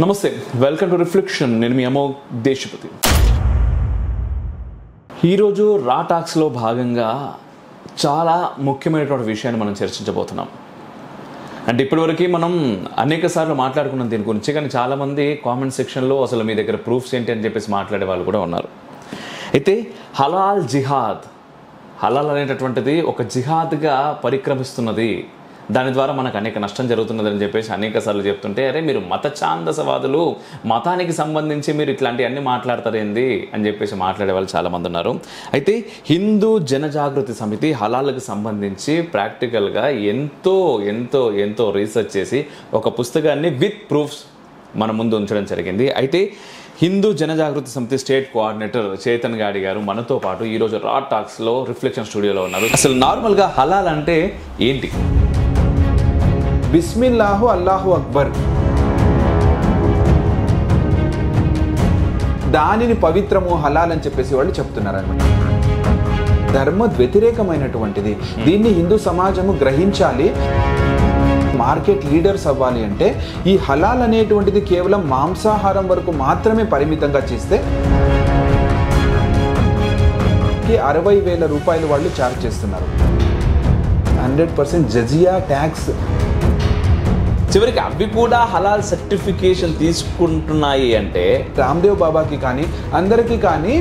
నమస్తే, welcome to reflection. నేను మీ అమోఘ్ దేశపతి. ఈరోజు రా టాక్స్లో భాగంగా చాలా ముఖ్యమైనటువంటి విషయాన్ని మనం చర్చించబోతున్నాం. అంటే ఇప్పటివరకు మనం అనేక సార్లు మాట్లాడుకున్నాం దీని గురించి, కానీ చాలామంది కామెంట్ సెక్షన్లో అసలు మీ దగ్గర ప్రూఫ్స్ ఏంటి అని చెప్పేసి మాట్లాడే వాళ్ళు కూడా ఉన్నారు. అయితే హలాల్ జిహాద్, హలాల్ అనేటటువంటిది ఒక జిహాద్గా పరిక్రమిస్తున్నది, దాని ద్వారా మనకు అనేక నష్టం జరుగుతున్నదని చెప్పేసి అనేక సార్లు చెప్తుంటే, అరే మీరు మత ఛాందసవాదులు, మతానికి సంబంధించి మీరు ఇట్లాంటివన్నీ మాట్లాడతారేంది అని చెప్పేసి మాట్లాడే వాళ్ళు చాలామంది ఉన్నారు. అయితే హిందూ జనజాగృతి సమితి హలాల్కి సంబంధించి ప్రాక్టికల్గా ఎంతో ఎంతో ఎంతో రీసెర్చ్ చేసి ఒక పుస్తకాన్ని విత్ ప్రూఫ్స్ మన ముందు ఉంచడం జరిగింది. అయితే హిందూ జనజాగృతి సమితి స్టేట్ కోఆర్డినేటర్ చేతన్ గాడి గారు మనతో పాటు ఈరోజు రా టాక్స్లో రిఫ్లెక్షన్ స్టూడియోలో ఉన్నారు. అసలు నార్మల్గా హలాల్ అంటే ఏంటి? బిస్మిల్లాహు అల్లాహు అక్బర్, దానిని పవిత్రము హలాల్ అని చెప్పేసి వాళ్ళు చెప్తున్నారు అనమాట. ధర్మ వ్యతిరేకమైనటువంటిది, దీన్ని హిందూ సమాజము గ్రహించాలి. మార్కెట్ లీడర్స్ అవ్వాలి అంటే ఈ హలాల్ అనేటువంటిది కేవలం మాంసాహారం వరకు మాత్రమే పరిమితంగా చేస్తే 60,000 రూపాయలు వాళ్ళు ఛార్జ్ చేస్తున్నారు. 100% జజియా ట్యాక్స్. చివరికి అవి కూడా హలాల్ సర్టిఫికేషన్ తీసుకుంటున్నాయి అంటే రామ్దేవ్ బాబాకి కానీ అందరికీ కానీ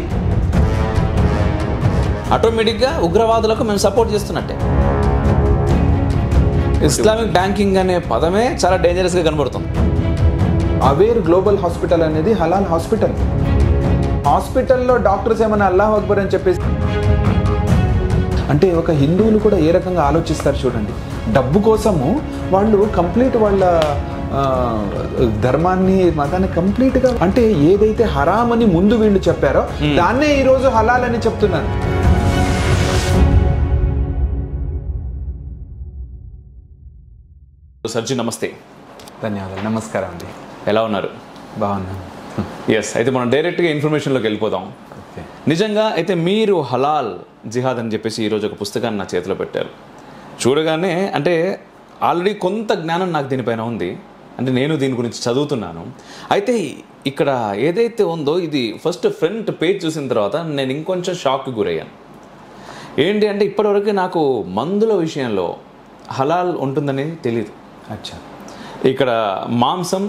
ఆటోమేటిక్గా ఉగ్రవాదులకు మేము సపోర్ట్ చేస్తున్నట్టే. ఇస్లామిక్ బ్యాంకింగ్ అనే పదమే చాలా డేంజరస్గా కనబడుతుంది. అవేర్ గ్లోబల్ హాస్పిటల్ అనేది హలాల్ హాస్పిటల్. హాస్పిటల్లో డాక్టర్స్ ఏమైనా అల్లాహ్ అక్బర్ అని చెప్పేసి అంటే ఒక హిందువులు కూడా ఏ రకంగా ఆలోచిస్తారు చూడండి. డబ్బు కోసము వాళ్ళు కంప్లీట్ వాళ్ళ ధర్మాన్ని, మతాన్ని కంప్లీట్గా, అంటే ఏదైతే హరామ్ అని ముందు వీళ్ళు చెప్పారో దాన్నే ఈరోజు హలాల్ అని చెప్తున్నారు. సర్జీ నమస్తే. ధన్యవాదాలు. నమస్కారం అండి. ఎలా ఉన్నారు? బాగున్నాను. ఎస్, అయితే మనం డైరెక్ట్గా ఇన్ఫర్మేషన్లోకి వెళ్ళిపోదాం. నిజంగా అయితే మీరు హలాల్ జిహాద్ అని చెప్పేసి ఈరోజు ఒక పుస్తకాన్ని నా చేతిలో పెట్టారు. చూడగానే అంటే ఆల్రెడీ కొంత జ్ఞానం నాకు దీనిపైన ఉంది, అంటే నేను దీని గురించి చదువుతున్నాను. అయితే ఇక్కడ ఏదైతే ఉందో ఇది ఫస్ట్ ఫ్రంట్ పేజ్ చూసిన తర్వాత నేను ఇంకొంచెం షాక్కి గురయ్యాను. ఏంటి అంటే ఇప్పటివరకు నాకు మందుల విషయంలో హలాల్ ఉంటుందని తెలియదు. అచ్చా. ఇక్కడ మాంసం,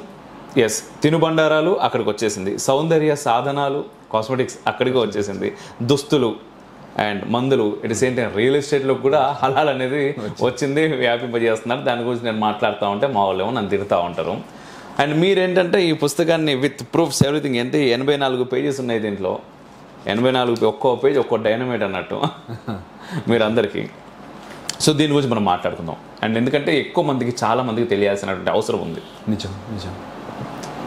ఎస్, తినుబండారాలు అక్కడికి వచ్చేసింది, సౌందర్య సాధనాలు, కాస్మెటిక్స్ అక్కడికి వచ్చేసింది, దుస్తులు అండ్ మందులు, ఇట్ సేమ్ టైం రియల్ ఎస్టేట్లో కూడా హలాల్ అనేది వచ్చింది, వ్యాపింపజేస్తున్నారు. దాని గురించి నేను మాట్లాడుతూ ఉంటే మా వాళ్ళు ఏమో నన్ను తిరుగుతూ ఉంటారు. అండ్ మీరేంటంటే ఈ పుస్తకాన్ని విత్ ప్రూఫ్స్ ఎవ్రీథింగ్, ఎంత 84 పేజెస్ ఉన్నాయి దీంట్లో. 84 ఒక్కో పేజ్ ఒక్కో డైనమైట్ అన్నట్టు మీరందరికీ. సో దీని గురించి మనం మాట్లాడుకుందాం. అండ్ ఎందుకంటే ఎక్కువ మందికి, చాలా మందికి తెలియాల్సినటువంటి అవసరం ఉంది. నిజం నిజం.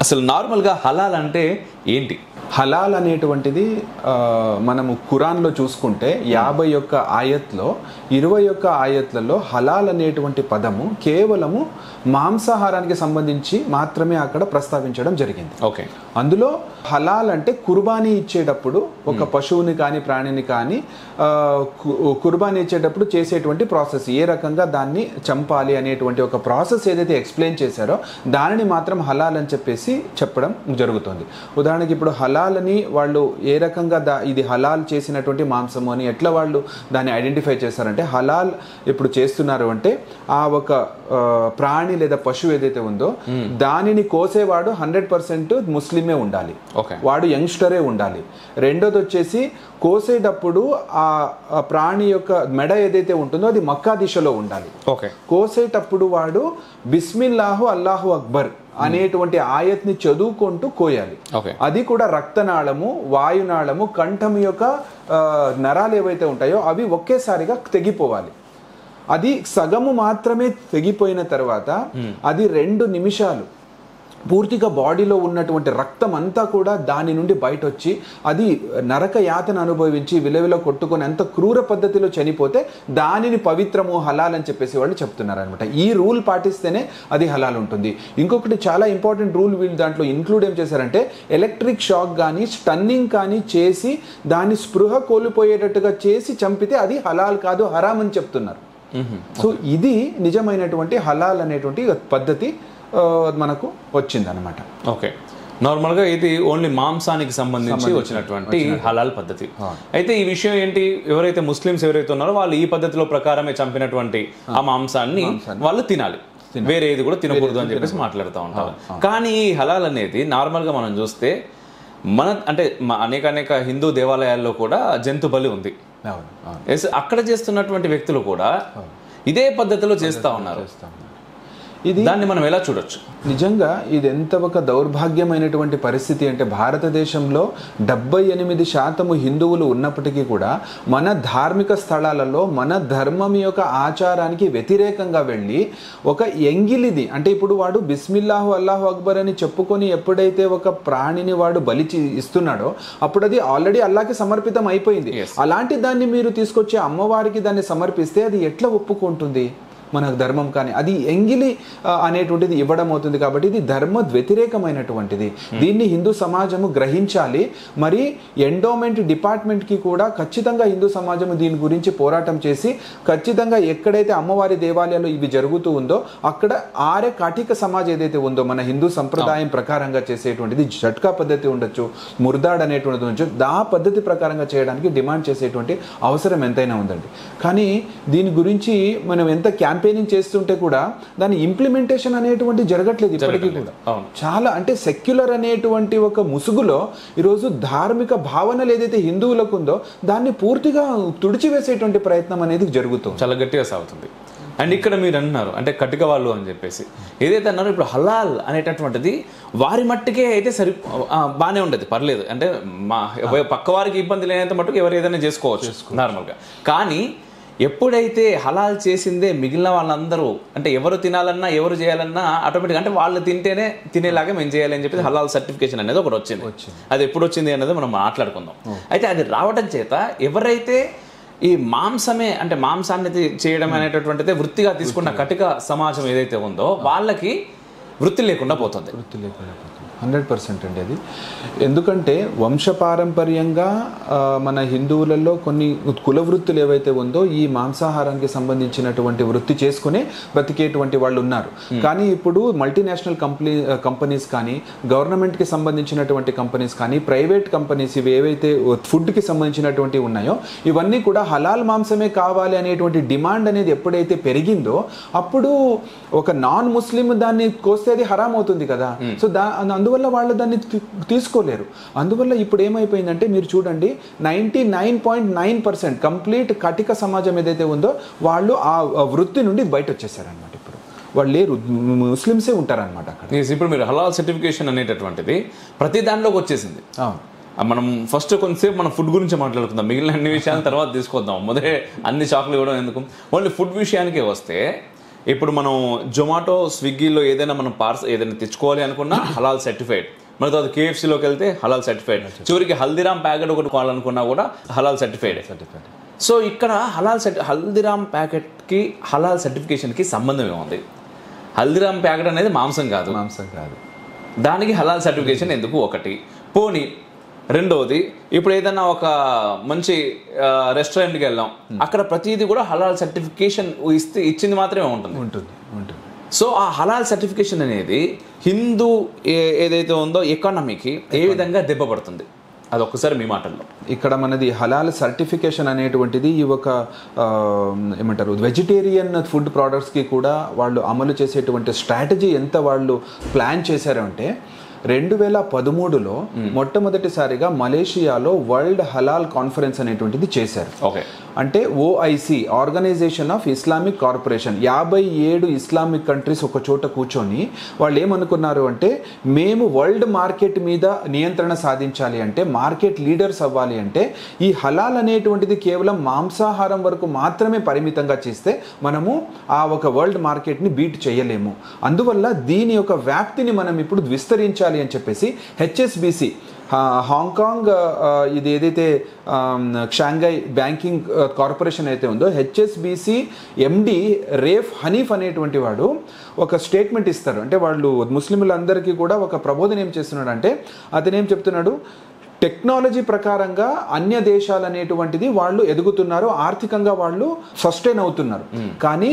అసలు నార్మల్గా హలాల్ అంటే ఏంటి? హలాల్ అనేటువంటిది మనము ఖురాన్లో చూసుకుంటే 51 ఆయత్లో 21 ఆయత్లలో హలాల్ అనేటువంటి పదము కేవలము మాంసాహారానికి సంబంధించి మాత్రమే అక్కడ ప్రస్తావించడం జరిగింది. ఓకే. అందులో హలాల్ అంటే కుర్బానీ ఇచ్చేటప్పుడు ఒక పశువుని కానీ ప్రాణిని కానీ కుర్బానీ ఇచ్చేటప్పుడు చేసేటువంటి ప్రాసెస్, ఏ రకంగా దాన్ని చంపాలి అనేటువంటి ఒక ప్రాసెస్ ఏదైతే ఎక్స్ప్లెయిన్ చేశారో దానిని మాత్రం హలాల్ అని చెప్పేసి చెప్పడం జరుగుతుంది. ఉదాహరణకి ఇప్పుడు హలాల్ అని వాళ్ళు ఏ రకంగా ఇది హలాల్ చేసినటువంటి మాంసము అని ఎట్లా వాళ్ళు దాన్ని ఐడెంటిఫై చేస్తారంటే, హలాల్ ఇప్పుడు చేస్తున్నారు అంటే ఆ ఒక ప్రాణి లేదా పశువు ఏదైతే ఉందో దానిని కోసేవాడు 100% ముస్లిమే ఉండాలి, వాడు యంగ్స్టరే ఉండాలి. రెండోది వచ్చేసి కోసేటప్పుడు ఆ ప్రాణి యొక్క మెడ ఏదైతే ఉంటుందో అది మక్కా దిశలో ఉండాలి. కోసేటప్పుడు వాడు బిస్మిల్లాహు అల్లాహు అక్బర్ అనేటువంటి ఆయత్ని చదువుకుంటూ కోయాలి. అది కూడా రక్తనాళము, వాయునాళము, కంఠం యొక్క నరాలు ఏవైతే ఉంటాయో అవి ఒకేసారిగా తెగిపోవాలి. అది సగము మాత్రమే తెగిపోయిన తర్వాత అది 2 నిమిషాలు పూర్తిగా బాడీలో ఉన్నటువంటి రక్తం అంతా కూడా దాని నుండి బయట వచ్చి అది నరక యాతన అనుభవించి విలవిల కొట్టుకొని ఎంత క్రూర పద్ధతిలో చనిపోతే దానిని పవిత్రము హలాల్ అని చెప్పేసి వాళ్ళు చెప్తున్నారు అనమాట. ఈ రూల్ పాటిస్తేనే అది హలాల్ ఉంటుంది. ఇంకొకటి చాలా ఇంపార్టెంట్ రూల్ వీళ్ళు దాంట్లో ఇంక్లూడ్ ఏం చేశారంటే, ఎలక్ట్రిక్ షాక్ కానీ స్టన్నింగ్ కానీ చేసి దాన్ని స్పృహ కోల్పోయేటట్టుగా చేసి చంపితే అది హలాల్ కాదు, హరామ్ అని చెప్తున్నారు. సో ఇది నిజమైనటువంటి హలాల్ అనేటువంటి పద్ధతి మనకు వచ్చింది అనమాట. ఓకే, నార్మల్గా ఇది ఓన్లీ మాంసానికి సంబంధించి వచ్చినటువంటి హలాల్ పద్ధతి. అయితే ఈ విషయం ఏంటి, ఎవరైతే ముస్లిమ్స్ ఎవరైతే ఉన్నారో వాళ్ళు ఈ పద్ధతిలో ప్రకారమే చంపినటువంటి ఆ మాంసాన్ని వాళ్ళు తినాలి, వేరే ఏది కూడా తినకూడదు అని చెప్పేసి మాట్లాడుతూ ఉంటారు. కానీ ఈ హలాల్ అనేది నార్మల్గా మనం చూస్తే అంటే అనేక హిందూ దేవాలయాల్లో కూడా జంతు బలి ఉంది. అక్కడ చేస్తున్నటువంటి వ్యక్తులు కూడా ఇదే పద్ధతిలో చేస్తూ ఉన్నారు. దాన్ని మనం ఎలా చూడొచ్చు? నిజంగా ఇది ఎంత ఒక దౌర్భాగ్యమైనటువంటి పరిస్థితి అంటే, భారతదేశంలో 78% హిందువులు ఉన్నప్పటికీ కూడా మన ధార్మిక స్థలాలలో మన ధర్మం యొక్క ఆచారానికి వ్యతిరేకంగా వెళ్ళి ఒక ఎంగిలిది అంటే, ఇప్పుడు వాడు బిస్మిల్లాహు అల్లాహు అక్బర్ అని చెప్పుకొని ఎప్పుడైతే ఒక ప్రాణిని వాడు బలి ఇస్తున్నాడో అప్పుడు అది ఆల్రెడీ అల్లాహకి సమర్పితం అయిపోయింది. అలాంటి దాన్ని మీరు తీసుకొచ్చి అమ్మవారికి దాన్ని సమర్పిస్తే అది ఎట్లా ఒప్పుకుంటుంది మన ధర్మం? కానీ అది ఎంగిలి అనేటువంటిది ఇవ్వడం అవుతుంది. కాబట్టి ఇది ధర్మ వ్యతిరేకమైనటువంటిది. దీన్ని హిందూ సమాజము గ్రహించాలి. మరి ఎండోమెంట్ డిపార్ట్మెంట్కి కూడా ఖచ్చితంగా హిందూ సమాజము దీని గురించి పోరాటం చేసి ఖచ్చితంగా ఎక్కడైతే అమ్మవారి దేవాలయాలు ఇవి జరుగుతూ ఉందో అక్కడ ఆర్య కాటిక సమాజ్ ఏదైతే ఉందో మన హిందూ సంప్రదాయం ప్రకారంగా చేసేటువంటిది జట్కా పద్ధతి ఉండొచ్చు, ముర్దాడ్ అనేటువంటిది ఉండొచ్చు, ఆ పద్ధతి ప్రకారంగా చేయడానికి డిమాండ్ చేసేటువంటి అవసరం ఎంతైనా ఉందండి. కానీ దీని గురించి మనం ఎంత క్యాంపెయినింగ్ చేస్తుంటే కూడా దాని ఇంప్లిమెంటేషన్ అనేటువంటి జరగట్లేదు ఇప్పటికీ కూడా. చాలా అంటే సెక్యులర్ అనేటువంటి ఒక ముసుగులో ఈరోజు ధార్మిక భావనలు ఏదైతే హిందువులకు ఉందో దాన్ని పూర్తిగా తుడిచివేసేటువంటి ప్రయత్నం అనేది జరుగుతుంది, చాలా గట్టిగా సాగుతుంది. అండ్ ఇక్కడ మీరు అన్నారు అంటే కటిక వాళ్ళు అని చెప్పేసి ఏదైతే అన్నారో, ఇప్పుడు హలాల్ అనేటటువంటిది వారి మట్టుకే అయితే బాగానే ఉండేది, పర్లేదు అంటే మా పక్క వారికి ఇబ్బంది లేనంత మట్టుకు ఎవరు ఏదైనా చేసుకోవచ్చు నార్మల్గా. కానీ ఎప్పుడైతే హలాల్ చేసిందే మిగిలిన వాళ్ళందరూ అంటే ఎవరు తినాలన్నా ఎవరు చేయాలన్నా ఆటోమేటిక్గా అంటే వాళ్ళు తింటేనే తినేలాగా మేము చేయాలి అని చెప్పి హలాల్ సర్టిఫికేషన్ అనేది ఒకటి వచ్చింది. అది ఎప్పుడు వచ్చింది అనేది మనం మాట్లాడుకుందాం. అయితే అది రావడం చేత ఎవరైతే ఈ మాంసమే అంటే మాంసాన్ని చేయడం అనేటటువంటిది వృత్తిగా తీసుకున్న కటిక సమాజం ఏదైతే ఉందో వాళ్ళకి వృత్తి లేకుండా పోతుంది. 100% అండి అది. ఎందుకంటే వంశపారంపర్యంగా మన హిందువులలో కొన్ని కుల వృత్తులు ఏవైతే ఉందో ఈ మాంసాహారానికి సంబంధించినటువంటి వృత్తి చేసుకునే బ్రతికేటువంటి వాళ్ళు ఉన్నారు. కానీ ఇప్పుడు మల్టీనేషనల్ కంపెనీస్ కానీ గవర్నమెంట్కి సంబంధించినటువంటి కంపెనీస్ కానీ ప్రైవేట్ కంపెనీస్ ఇవి ఏవైతే ఫుడ్కి సంబంధించినటువంటి ఉన్నాయో ఇవన్నీ కూడా హలాల్ మాంసమే కావాలి అనేటువంటి డిమాండ్ అనేది ఎప్పుడైతే పెరిగిందో అప్పుడు ఒక నాన్ ముస్లిం దాన్ని కోస్తే అది హరాం అవుతుంది కదా. సో అందువల్ల వాళ్ళు దాన్ని తీసుకోలేరు. అందువల్ల ఇప్పుడు ఏమైపోయిందంటే మీరు చూడండి 99.9% కంప్లీట్ కటిక సమాజం ఏదైతే ఉందో వాళ్ళు ఆ వృత్తి నుండి బయట వచ్చేసారనమాట. ఇప్పుడు వాళ్ళు లేరు, ముస్లిమ్సే ఉంటారనమాట అక్కడ. ఇప్పుడు మీరు హలాల్ సర్టిఫికేషన్ అనేటటువంటిది ప్రతి దానిలోకి వచ్చేసింది. మనం ఫస్ట్ కొంతసేపు మనం ఫుడ్ గురించి మాట్లాడుకుందాం, మిగిలిన అన్ని విషయాల తర్వాత తీసుకొద్దాం. మొదటే అన్ని షాపులు ఇవ్వడం ఎందుకు, ఓన్లీ ఫుడ్ విషయానికే వస్తే ఇప్పుడు మనం జొమాటో స్విగ్గీలో ఏదైనా మనం ఏదైనా తెచ్చుకోవాలి అనుకున్నా హలాల్ సర్టిఫైడ్, మన తర్వాత కేఎఫ్సీలోకి వెళ్తే హలాల్ సర్టిఫైడ్, చివరికి హల్దీరామ్ ప్యాకెట్ ఒకటి కావాలనుకున్నా కూడా హలాల్ సర్టిఫైడ్. సో ఇక్కడ హల్దీరామ్ ప్యాకెట్కి హలాల్ సర్టిఫికేషన్కి సంబంధం ఏముంది? హల్దీరామ్ ప్యాకెట్ అనేది మాంసం కాదు, దానికి హలాల్ సర్టిఫికేషన్ ఎందుకు? ఒకటి పోనీ. రెండవది, ఇప్పుడు ఏదైనా ఒక మంచి రెస్టారెంట్కి వెళ్ళాం, అక్కడ ప్రతిదీ కూడా హలాల్ సర్టిఫికేషన్ ఇచ్చింది మాత్రమే ఉంటుంది. సో ఆ హలాల్ సర్టిఫికేషన్ అనేది హిందూ ఏదైతే ఉందో ఎకానమీకి ఏ విధంగా దెబ్బపడుతుంది అది ఒక్కసారి మీ మాటల్లో. ఇక్కడ మనది హలాల్ సర్టిఫికేషన్ అనేటువంటిది ఈ ఒక ఏమంటారు వెజిటేరియన్ ఫుడ్ ప్రోడక్ట్స్కి కూడా వాళ్ళు అమలు చేసేటువంటి స్ట్రాటజీ ఎంత వాళ్ళు ప్లాన్ చేశారంటే 2013లో మొట్టమొదటిసారిగా మలేషియాలో వరల్డ్ హలాల్ కాన్ఫరెన్స్ అనేటువంటిది చేశారు. అంటే OIC organization of Islamic corporation 57 Islamic countries ఒక చోట కూర్చొని వాళ్ళు ఏమనుకున్నారు అంటే మేము వరల్డ్ మార్కెట్ మీద నియంత్రణ సాధించాలి అంటే, మార్కెట్ లీడర్స్ అవ్వాలి అంటే ఈ హలాల్ అనేటువంటిది కేవలం మాంసాహారం వరకు మాత్రమే పరిమితంగా చేస్తే మనము ఆ ఒక వరల్డ్ మార్కెట్ని బీట్ చేయలేము. అందువల్ల దీని యొక్క వ్యాప్తిని మనం ఇప్పుడు విస్తరించాలి అని చెప్పేసి HSBC హాంకాంగ్ ఇది ఏదైతే షాంఘై బ్యాంకింగ్ కార్పొరేషన్ అయితే ఉందో HSBC MD రేఫ్ హనీఫ్ అనేటువంటి వాడు ఒక స్టేట్మెంట్ ఇస్తారు. అంటే వాళ్ళు ముస్లింలందరికీ కూడా ఒక ప్రబోధన ఏం చేస్తున్నాడు అంటే అతను ఏం చెప్తున్నాడు, టెక్నాలజీ ప్రకారంగా అన్య దేశాలు అనేటువంటిది వాళ్ళు ఎదుగుతున్నారు, ఆర్థికంగా వాళ్ళు సస్టైన్ అవుతున్నారు, కానీ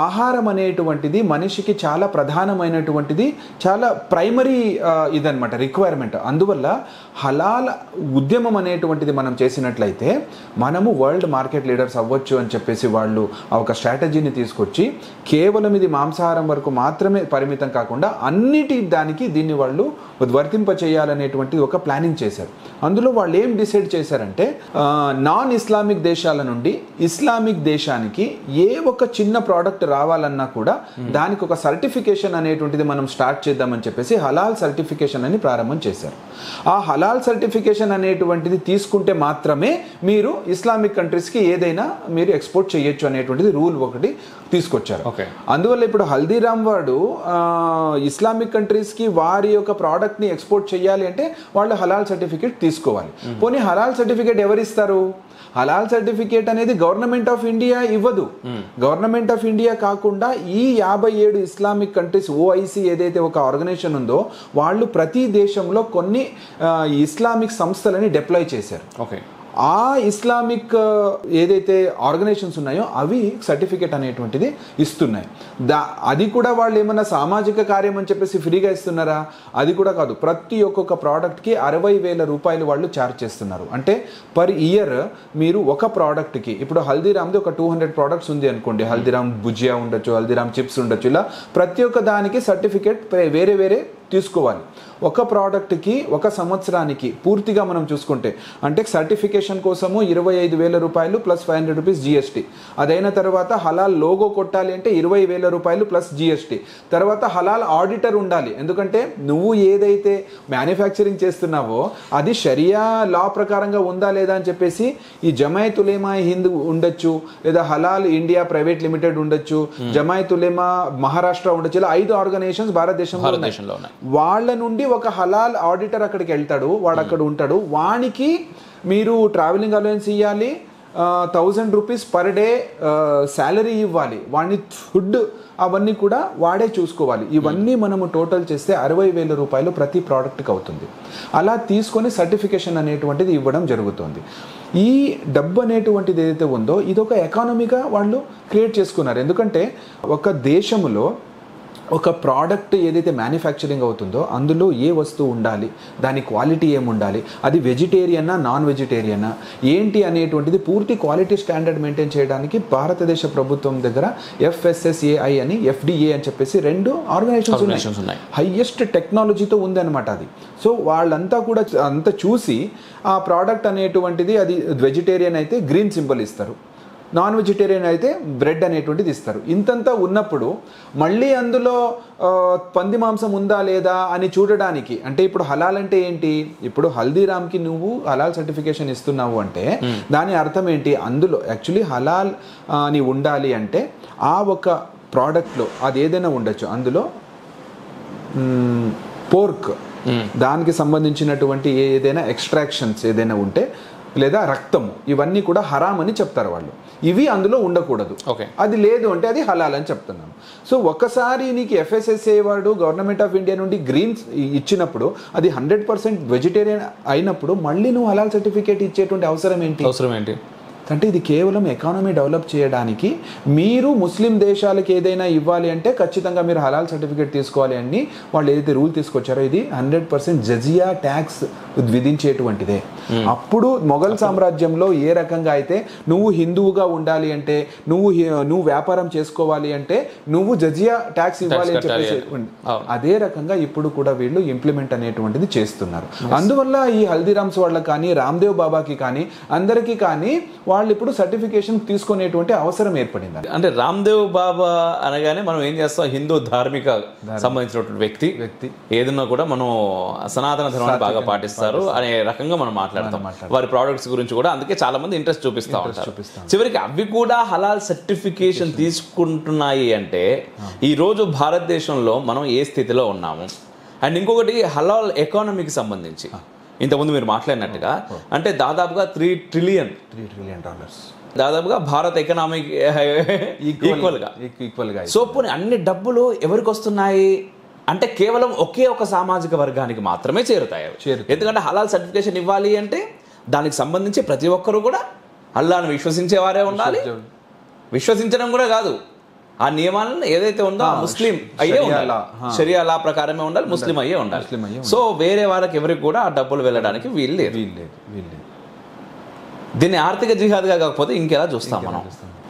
ఆహారం అనేటువంటిది మనిషికి చాలా ప్రధానమైనటువంటిది, చాలా ప్రైమరీ ఇదనమాట రిక్వైర్మెంట్. అందువల్ల హలాల్ ఉద్యమం అనేటువంటిది మనం చేసినట్లయితే మనము వరల్డ్ మార్కెట్ లీడర్స్ అవ్వచ్చు అని చెప్పేసి వాళ్ళు ఒక స్ట్రాటజీని తీసుకొచ్చి కేవలం ఇది మాంసాహారం వరకు మాత్రమే పరిమితం కాకుండా అన్నిటి దానికి దీన్ని వాళ్ళు వర్తింప చేయాలనేటువంటి ఒక ప్లానింగ్ చేశారు. అందులో వాళ్ళు ఏం డిసైడ్ చేశారంటే నాన్ ఇస్లామిక్ దేశాల నుండి ఇస్లామిక్ దేశానికి ఏ ఒక చిన్న ప్రోడక్ట్ రావాలన్నా కూడా దానికి ఒక సర్టిఫికేషన్ అనేటువంటిది మనం స్టార్ట్ చేద్దామని చెప్పేసి హలాల్ సర్టిఫికేషన్ అని ప్రారంభం చేశారు. ఆ హలాల్ సర్టిఫికేషన్ అనేటువంటిది తీసుకుంటే మాత్రమే మీరు ఇస్లామిక్ కంట్రీస్కి ఏదైనా మీరు ఎక్స్పోర్ట్ చేయొచ్చు అనేటువంటిది రూల్ ఒకటి తీసుకొచ్చారు. అందువల్ల ఇప్పుడు హల్దీరామ్ వాడు ఇస్లామిక్ కంట్రీస్కి వారి యొక్క ప్రోడక్ట్ని ఎక్స్పోర్ట్ చేయాలి అంటే వాళ్ళు హలాల్ సర్టిఫికేట్ తీసుకోవాలి. పోనీ హలాల్ సర్టిఫికేట్ ఎవరిస్తారు? హలాల్ సర్టిఫికేట్ అనేది గవర్నమెంట్ ఆఫ్ ఇండియా ఇవ్వదు. గవర్నమెంట్ ఆఫ్ ఇండియా కాకుండా ఈ 57 ఇస్లామిక్ కంట్రీస్ ఓఐసి ఏదైతే ఒక ఆర్గనైజేషన్ ఉందో వాళ్ళు ప్రతి దేశంలో కొన్ని ఇస్లామిక్ సంస్థలని డిప్లాయ్ చేశారు. ఆ ఇస్లామిక్ ఏదైతే ఆర్గనైజేషన్స్ ఉన్నాయో అవి సర్టిఫికేట్ అనేటువంటిది ఇస్తున్నాయి. అది కూడా వాళ్ళు ఏమన్నా సామాజిక కార్యం అని చెప్పేసి ఫ్రీగా ఇస్తున్నారా? అది కూడా కాదు. ప్రతి ఒక్కొక్క ప్రోడక్ట్కి 60,000 రూపాయలు వాళ్ళు ఛార్జ్ చేస్తున్నారు. అంటే పర్ ఇయర్ మీరు ఒక ప్రోడక్ట్కి, ఇప్పుడు హల్దీరామ్ది ఒక 200 ప్రోడక్ట్స్ ఉంది అనుకోండి, హల్దీరామ్ భుజియా ఉండొచ్చు, హల్దీరామ్ చిప్స్ ఉండొచ్చు, ఇలా ప్రతి ఒక్క దానికి సర్టిఫికేట్ వేరే వేరే తీసుకోవాలి. ఒక ప్రోడక్ట్కి ఒక సంవత్సరానికి పూర్తిగా మనం చూసుకుంటే అంటే సర్టిఫికేషన్ కోసము 25,000 రూపాయలు ప్లస్ 500 రూపీస్ జిఎస్టీ. అదైన తర్వాత హలాల్ లోగో కొట్టాలి అంటే 20,000 రూపాయలు ప్లస్ జిఎస్టీ. తర్వాత హలాల్ ఆడిటర్ ఉండాలి. ఎందుకంటే నువ్వు ఏదైతే మ్యానుఫ్యాక్చరింగ్ చేస్తున్నావో అది షరియా లా ప్రకారంగా ఉందా లేదా అని చెప్పేసి ఈ జమాయత్ ఉలేమా హింద్ ఉండొచ్చు, లేదా హలాల్ ఇండియా ప్రైవేట్ లిమిటెడ్ ఉండొచ్చు, జమాయత్ ఉలేమా మహారాష్ట్ర ఉండొచ్చు, ఇలా 5 ఆర్గనైజేషన్స్ భారతదేశంలో ఉన్నాయి. వాళ్ళ నుండి ఒక హలాల్ ఆడిటర్ అక్కడికి వెళ్తాడు, వాడు అక్కడ ఉంటాడు. వానికి మీరు ట్రావెలింగ్ అలవెన్స్ ఇవ్వాలి, 1000 రూపీస్ పర్ డే శాలరీ ఇవ్వాలి, వాడిని ఫుడ్ అవన్నీ కూడా వాడే చూసుకోవాలి. ఇవన్నీ మనము టోటల్ చేస్తే 60,000 రూపాయలు ప్రతి ప్రోడక్ట్కి అవుతుంది. అలా తీసుకొని సర్టిఫికేషన్ అనేటువంటిది ఇవ్వడం జరుగుతుంది. ఈ డబ్బు అనేటువంటిది ఏదైతే ఉందో ఇది ఒక ఎకానమీగా వాళ్ళు క్రియేట్ చేసుకున్నారు. ఎందుకంటే ఒక దేశంలో ఒక ప్రోడక్ట్ ఏదైతే మ్యానుఫ్యాక్చరింగ్ అవుతుందో అందులో ఏ వస్తువు ఉండాలి, దాని క్వాలిటీ ఏముండాలి, అది వెజిటేరియనా నాన్ వెజిటేరియనా ఏంటి అనేటువంటిది పూర్తి క్వాలిటీ స్టాండర్డ్ మెయింటైన్ చేయడానికి భారతదేశ ప్రభుత్వం దగ్గర FSSAI అని FDA అని చెప్పేసి 2 ఆర్గనైజేషన్స్ ఉన్నాయి. హైయెస్ట్ టెక్నాలజీతో ఉంది అనమాట అది. సో వాళ్ళంతా కూడా అంతా చూసి ఆ ప్రోడక్ట్ అనేటువంటిది అది వెజిటేరియన్ అయితే గ్రీన్ సింబల్ ఇస్తారు, నాన్ వెజిటేరియన్ అయితే బ్రెడ్ అనేటువంటిది ఇస్తారు. ఇంతంతా ఉన్నప్పుడు మళ్ళీ అందులో పంది మాంసం ఉందా లేదా అని చూడడానికి, అంటే ఇప్పుడు హలాల్ అంటే ఏంటి, ఇప్పుడు హల్దీరామ్కి నువ్వు హలాల్ సర్టిఫికేషన్ ఇస్తున్నావు అంటే దాని అర్థం ఏంటి, అందులో యాక్చువల్లీ హలాల్ అని ఉండాలి అంటే ఆ ఒక ప్రోడక్ట్లో అది ఏదైనా ఉండొచ్చు, అందులో పోర్క్ దానికి సంబంధించినటువంటి ఏదైనా ఎక్స్ట్రాక్షన్స్ ఏదైనా ఉంటే లేదా రక్తము ఇవన్నీ కూడా హరామ్ అని చెప్తారు వాళ్ళు. ఇవి అందులో ఉండకూడదు. అది లేదు అంటే అది హలాల్ అని చెప్తున్నాను. సో ఒకసారి నీకు FSSAI వాడు గవర్నమెంట్ ఆఫ్ ఇండియా నుండి గ్రీన్ ఇచ్చినప్పుడు అది 100% వెజిటేరియన్ అయినప్పుడు మళ్ళీ నువ్వు హలాల్ సర్టిఫికేట్ ఇచ్చేటువంటి అవసరం ఏంటి? అంటే ఇది కేవలం ఎకానమీ డెవలప్ చేయడానికి. మీరు ముస్లిం దేశాలకు ఏదైనా ఇవ్వాలి అంటే ఖచ్చితంగా మీరు హలాల్ సర్టిఫికేట్ తీసుకోవాలి అని వాళ్ళు ఏదైతే రూల్ తీసుకొచ్చారో ఇది 100% జజియా ట్యాక్స్ విధించేటువంటిదే. అప్పుడు మొఘల్ సామ్రాజ్యంలో ఏ రకంగా అయితే నువ్వు హిందువుగా ఉండాలి అంటే నువ్వు వ్యాపారం చేసుకోవాలి అంటే నువ్వు జజియా ట్యాక్స్ ఇవ్వాలి అని చెప్పేసి అదే రకంగా ఇప్పుడు కూడా వీళ్ళు ఇంప్లిమెంట్ అనేటువంటిది చేస్తున్నారు. అందువల్ల ఈ హల్దీరామ్స్ వాళ్ళకి కానీ రామ్దేవ్ బాబాకి కానీ అందరికీ కానీ వాళ్ళు ఇప్పుడు సర్టిఫికేషన్ తీసుకునేటువంటి అవసరం ఏర్పడింది. అంటే రామ్దేవ్ బాబా అనగానే మనం ఏం చేస్తాం, హిందూ ధార్మిక సంబంధించినటువంటి వ్యక్తి ఏదన్నా కూడా మనం సనాతన ధర్మాన్ని బాగా పాటిస్తారు అనే రకంగా మనం మాట్లాడతాం. వారి ప్రోడక్ట్స్ గురించి కూడా అందుకే చాలా మంది ఇంట్రెస్ట్ చూపిస్తా ఉంటారు. చివరికి అవి కూడా హలాల్ సర్టిఫికేషన్ తీసుకుంటున్నాయి అంటే ఈ రోజు భారతదేశంలో మనం ఏ స్థితిలో ఉన్నాము. అండ్ ఇంకొకటి హలాల్ ఎకానమీకి సంబంధించి ఇంతకుముందు మీరు మాట్లాడినట్టుగా అంటే దాదాపుగా $3 ట్రిలియన్ దాదాపుగా భారత్ ఎకనామిక్ ఈక్వల్గా. సో పోనీ అన్ని డబ్బులు ఎవరికి వస్తున్నాయి అంటే కేవలం ఒకే ఒక సామాజిక వర్గానికి మాత్రమే చేరుతాయి. ఎందుకంటే హలాల్ సర్టిఫికేషన్ ఇవ్వాలి అంటే దానికి సంబంధించి ప్రతి ఒక్కరు కూడా అల్లాను విశ్వసించేవారే ఉండాలి. విశ్వసించడం కూడా కాదు, ఆ నియమాలను ఏదైతే ఉందో ముస్లిం అయ్యే ఉండాలి, షరియా లా ప్రకారమే ఉండాలి, ముస్లిం అయ్యే ఉండాలి. సో వేరే వాళ్ళకి ఎవరికి కూడా ఆ డబ్బులు వెళ్ళడానికి వీలు లేదు. దీన్ని ఆర్థిక జిహాద్గా కాకపోతే ఇంకెలా చూస్తాం మనం?